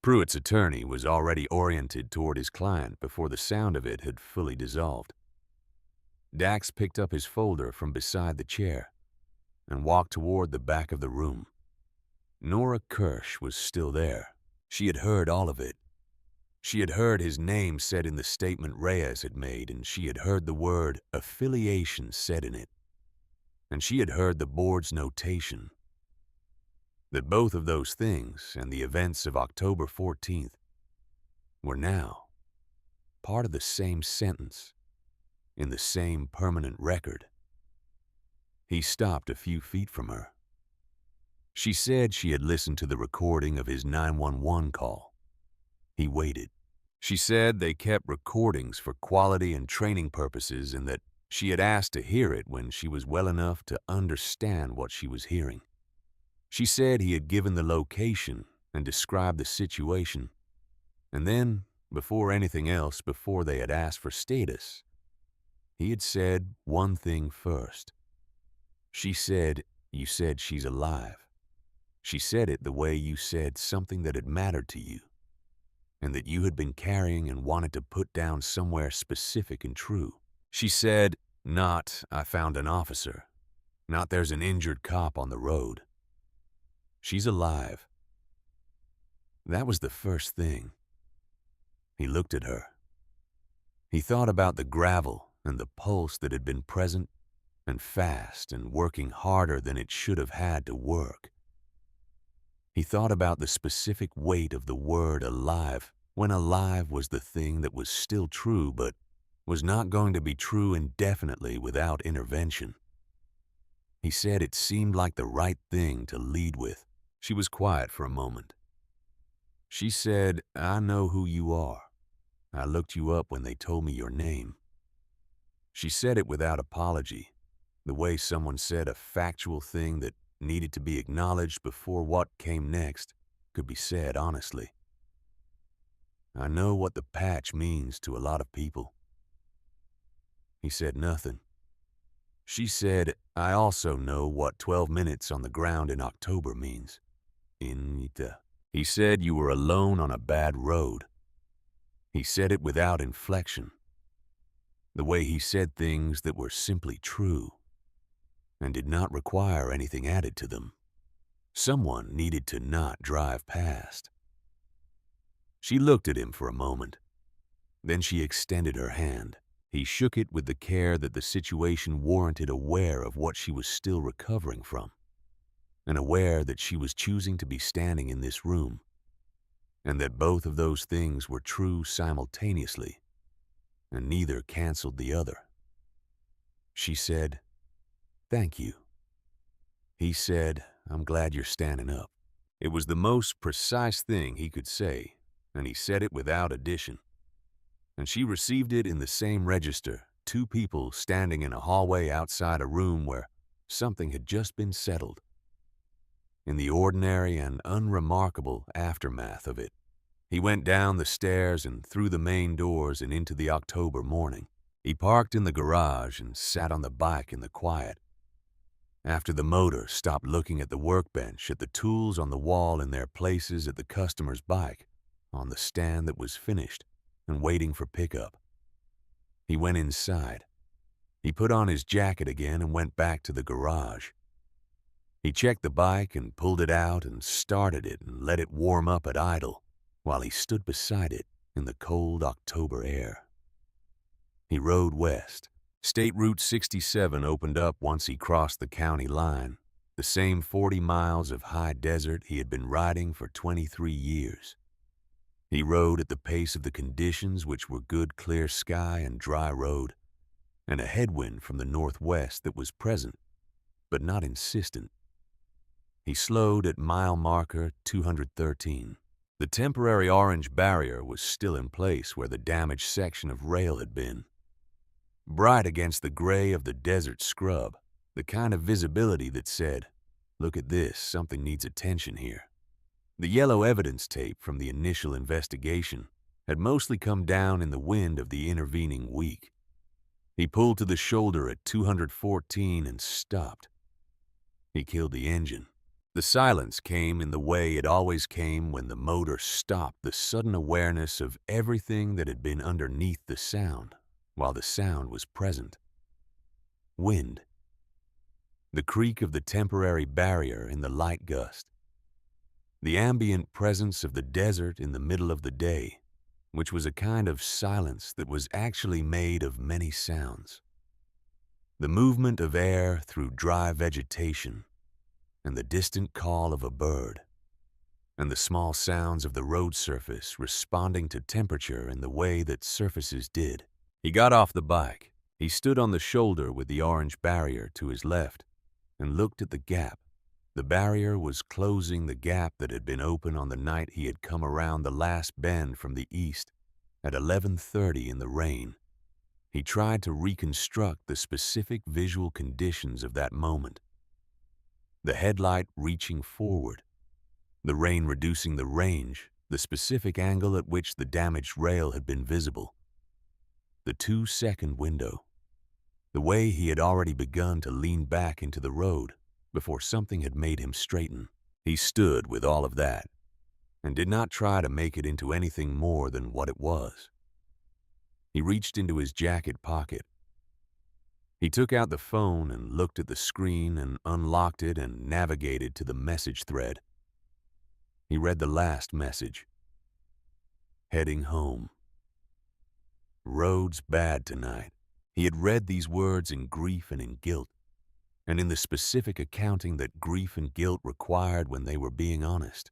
[SPEAKER 1] Pruitt's attorney was already oriented toward his client before the sound of it had fully dissolved. Dax picked up his folder from beside the chair and walked toward the back of the room. Nora Kirsch was still there. She had heard all of it. She had heard his name said in the statement Reyes had made, and she had heard the word affiliation said in it. And she had heard the board's notation that both of those things and the events of October 14th were now part of the same sentence in the same permanent record. He stopped a few feet from her. She said she had listened to the recording of his 911 call. He waited. She said they kept recordings for quality and training purposes and that she had asked to hear it when she was well enough to understand what she was hearing. She said he had given the location and described the situation. And then, before anything else, before they had asked for status, he had said one thing first. She said, "You said she's alive." She said it the way you said something that had mattered to you, and that you had been carrying and wanted to put down somewhere specific and true. She said, not, "I found an officer," not, "There's an injured cop on the road." She's alive. That was the first thing. He looked at her. He thought about the gravel and the pulse that had been present and fast and working harder than it should have had to work. He thought about the specific weight of the word alive, when alive was the thing that was still true but was not going to be true indefinitely without intervention. He said it seemed like the right thing to lead with. She was quiet for a moment. She said, "I know who you are. I looked you up when they told me your name." She said it without apology, the way someone said a factual thing that needed to be acknowledged before what came next could be said honestly. "I know what the patch means to a lot of people." He said nothing. She said, "I also know what 12 minutes on the ground in October means." He said you were alone on a bad road. He said it without inflection, the way he said things that were simply true and did not require anything added to them. Someone needed to not drive past. She looked at him for a moment. Then she extended her hand. He shook it with the care that the situation warranted, aware of what she was still recovering from, and aware that she was choosing to be standing in this room, and that both of those things were true simultaneously, and neither canceled the other. She said, "Thank you." He said, "I'm glad you're standing up." It was the most precise thing he could say, and he said it without addition. And she received it in the same register, two people standing in a hallway outside a room where something had just been settled. In the ordinary and unremarkable aftermath of it, he went down the stairs and through the main doors and into the October morning. He parked in the garage and sat on the bike in the quiet. After the motor stopped looking at the workbench, at the tools on the wall in their places, at the customer's bike, on the stand that was finished and waiting for pickup. He went inside. He put on his jacket again and went back to the garage. He checked the bike and pulled it out and started it and let it warm up at idle while he stood beside it in the cold October air. He rode west. State Route 67 opened up once he crossed the county line, the same 40 miles of high desert he had been riding for 23 years. He rode at the pace of the conditions, which were good clear sky and dry road, and a headwind from the northwest that was present, but not insistent. He slowed at mile marker 213. The temporary orange barrier was still in place where the damaged section of rail had been. Bright against the gray of the desert scrub, the kind of visibility that said, "Look at this, something needs attention here." The yellow evidence tape from the initial investigation had mostly come down in the wind of the intervening week. He pulled to the shoulder at 214 and stopped. He killed the engine. The silence came in the way it always came when the motor stopped, the sudden awareness of everything that had been underneath the sound, while the sound was present. Wind. The creak of the temporary barrier in the light gust. The ambient presence of the desert in the middle of the day, which was a kind of silence that was actually made of many sounds. The movement of air through dry vegetation, and the distant call of a bird, and the small sounds of the road surface responding to temperature in the way that surfaces did. He got off the bike. He stood on the shoulder with the orange barrier to his left and looked at the gap. The barrier was closing the gap that had been open on the night he had come around the last bend from the east at 11:30 in the rain. He tried to reconstruct the specific visual conditions of that moment. The headlight reaching forward, the rain reducing the range, the specific angle at which the damaged rail had been visible, the 2-second window, the way he had already begun to lean back into the road before something had made him straighten. He stood with all of that and did not try to make it into anything more than what it was. He reached into his jacket pocket. He took out the phone and looked at the screen and unlocked it and navigated to the message thread. He read the last message. Heading home. Road's bad tonight. He had read these words in grief and in guilt, and in the specific accounting that grief and guilt required when they were being honest.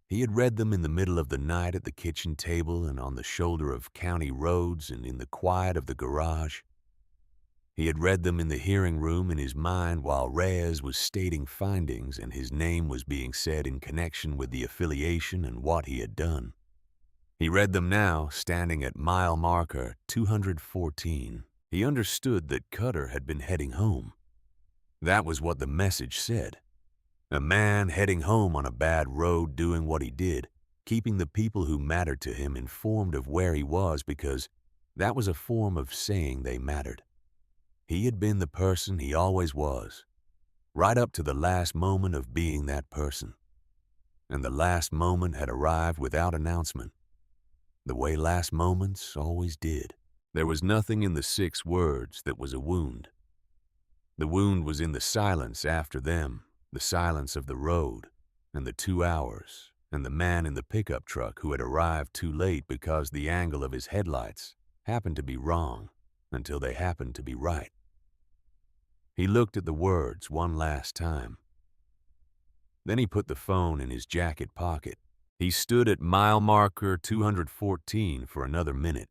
[SPEAKER 1] He had read them in the middle of the night at the kitchen table and on the shoulder of county roads and in the quiet of the garage. He had read them in the hearing room in his mind while Reyes was stating findings and his name was being said in connection with the affiliation and what he had done. He read them now, standing at mile marker 214. He understood that Cutter had been heading home. That was what the message said. A man heading home on a bad road doing what he did, keeping the people who mattered to him informed of where he was because that was a form of saying they mattered. He had been the person he always was, right up to the last moment of being that person. And the last moment had arrived without announcement, the way last moments always did. There was nothing in the 6 words that was a wound. The wound was in the silence after them, the silence of the road, and the 2 hours, and the man in the pickup truck who had arrived too late because the angle of his headlights happened to be wrong until they happened to be right. He looked at the words one last time. Then he put the phone in his jacket pocket. He stood at mile marker 214 for another minute.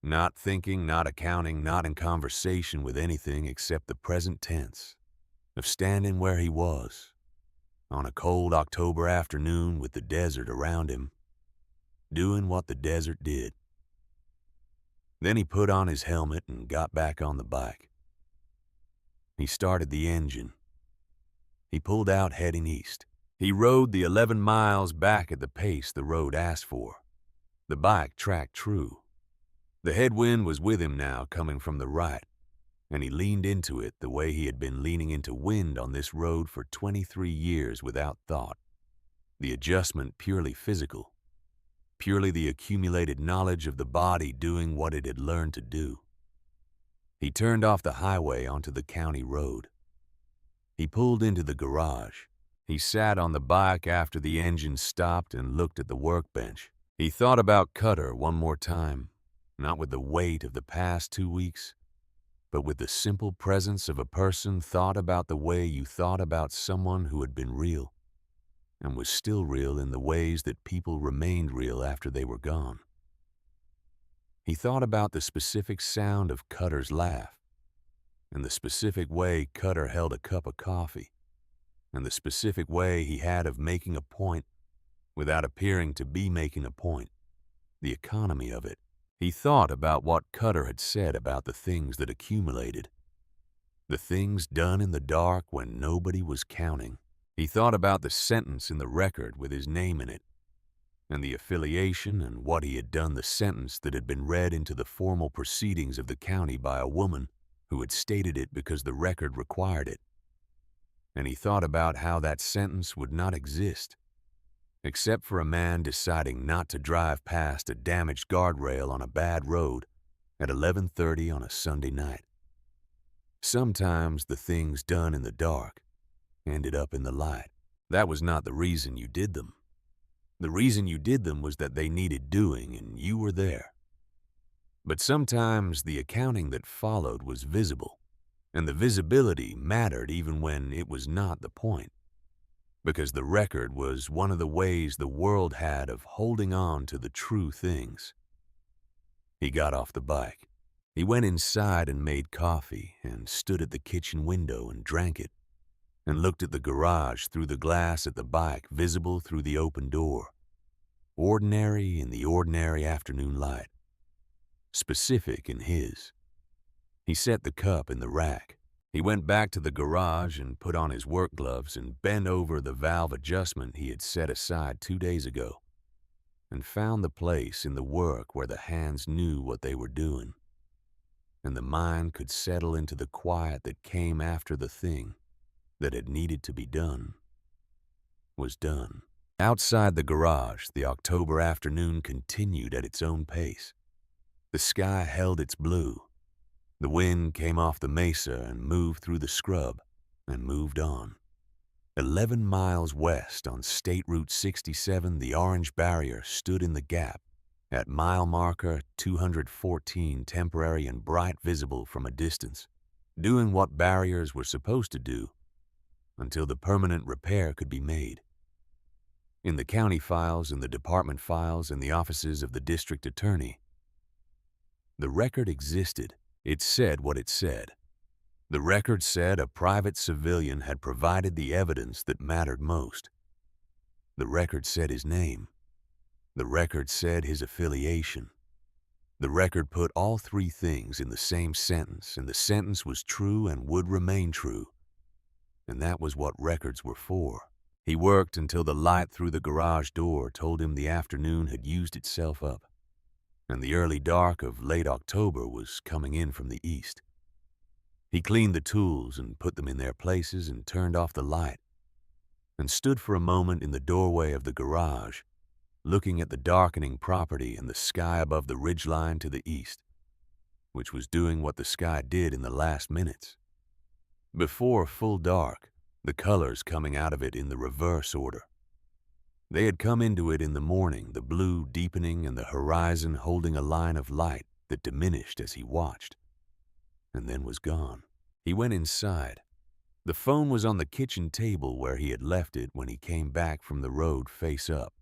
[SPEAKER 1] Not thinking, not accounting, not in conversation with anything except the present tense of standing where he was, on a cold October afternoon with the desert around him, doing what the desert did. Then he put on his helmet and got back on the bike. He started the engine. He pulled out heading east. He rode the 11 miles back at the pace the road asked for. The bike tracked true. The headwind was with him now, coming from the right, and he leaned into it the way he had been leaning into wind on this road for 23 years without thought. The adjustment purely physical, purely the accumulated knowledge of the body doing what it had learned to do. He turned off the highway onto the county road. He pulled into the garage. He sat on the bike after the engine stopped and looked at the workbench. He thought about Cutter one more time, not with the weight of the past 2 weeks, but with the simple presence of a person thought about the way you thought about someone who had been real and was still real in the ways that people remained real after they were gone. He thought about the specific sound of Cutter's laugh, and the specific way Cutter held a cup of coffee, and the specific way he had of making a point without appearing to be making a point, the economy of it. He thought about what Cutter had said about the things that accumulated, the things done in the dark when nobody was counting. He thought about the sentence in the record with his name in it, and the affiliation and what he had done the sentence that had been read into the formal proceedings of the county by a woman who had stated it because the record required it. And he thought about how that sentence would not exist, except for a man deciding not to drive past a damaged guardrail on a bad road at 11:30 on a Sunday night. Sometimes the things done in the dark ended up in the light. That was not the reason you did them. The reason you did them was that they needed doing and you were there. But sometimes the accounting that followed was visible, and the visibility mattered even when it was not the point, because the record was one of the ways the world had of holding on to the true things. He got off the bike. He went inside and made coffee and stood at the kitchen window and drank it, and looked at the garage through the glass at the bike visible through the open door. Ordinary in the ordinary afternoon light. Specific in his. He set the cup in the rack. He went back to the garage and put on his work gloves and bent over the valve adjustment he had set aside 2 days ago, and found the place in the work where the hands knew what they were doing, and the mind could settle into the quiet that came after the thing that had needed to be done was done. Outside the garage, the October afternoon continued at its own pace. The sky held its blue. The wind came off the mesa and moved through the scrub and moved on. 11 miles west on State Route 67, the orange barrier stood in the gap at mile marker 214, temporary and bright visible from a distance, doing what barriers were supposed to do until the permanent repair could be made. In the county files and the department files and the offices of the district attorney, the record existed. It said what it said. The record said a private civilian had provided the evidence that mattered most. The record said his name. The record said his affiliation. The record put all three things in the same sentence, and the sentence was true and would remain true. And that was what records were for. He worked until the light through the garage door told him the afternoon had used itself up, and the early dark of late October was coming in from the east. He cleaned the tools and put them in their places and turned off the light, and stood for a moment in the doorway of the garage, looking at the darkening property and the sky above the ridgeline to the east, which was doing what the sky did in the last minutes. Before full dark, the colors coming out of it in the reverse order. They had come into it in the morning, the blue deepening and the horizon holding a line of light that diminished as he watched, and then was gone. He went inside. The phone was on the kitchen table where he had left it when he came back from the road face up.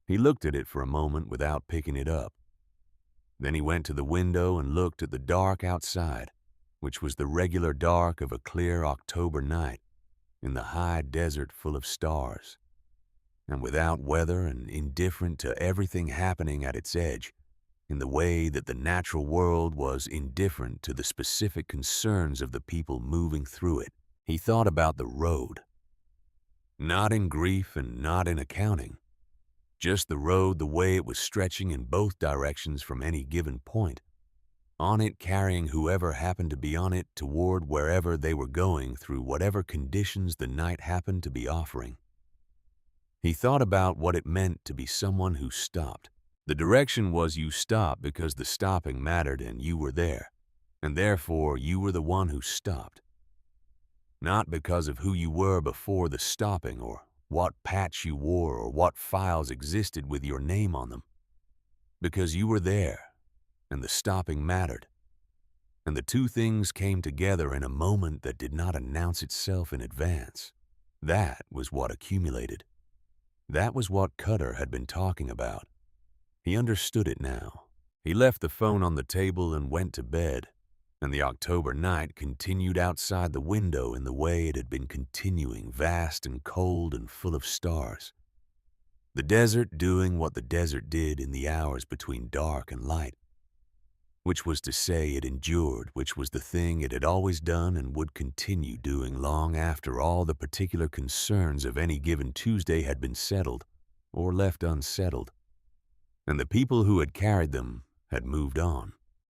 [SPEAKER 1] He looked at it for a moment without picking it up. Then he went to the window and looked at the dark outside, which was the regular dark of a clear October night in the high desert full of stars, and without weather and indifferent to everything happening at its edge, in the way that the natural world was indifferent to the specific concerns of the people moving through it. He thought about the road. Not in grief and not in accounting, just the road the way it was stretching in both directions from any given point, on it carrying whoever happened to be on it toward wherever they were going through whatever conditions the night happened to be offering. He thought about what it meant to be someone who stopped. The direction was you stopped because the stopping mattered and you were there, and therefore you were the one who stopped. Not because of who you were before the stopping or what patch you wore or what files existed with your name on them. Because you were there, and the stopping mattered. And the two things came together in a moment that did not announce itself in advance. That was what accumulated. That was what Cutter had been talking about. He understood it now. He left the phone on the table and went to bed, and the October night continued outside the window in the way it had been continuing, vast and cold and full of stars. The desert doing what the desert did in the hours between dark and light, which was to say it endured, which was the thing it had always done and would continue doing long after all the particular concerns of any given Tuesday had been settled or left unsettled, and the people who had carried them had moved on.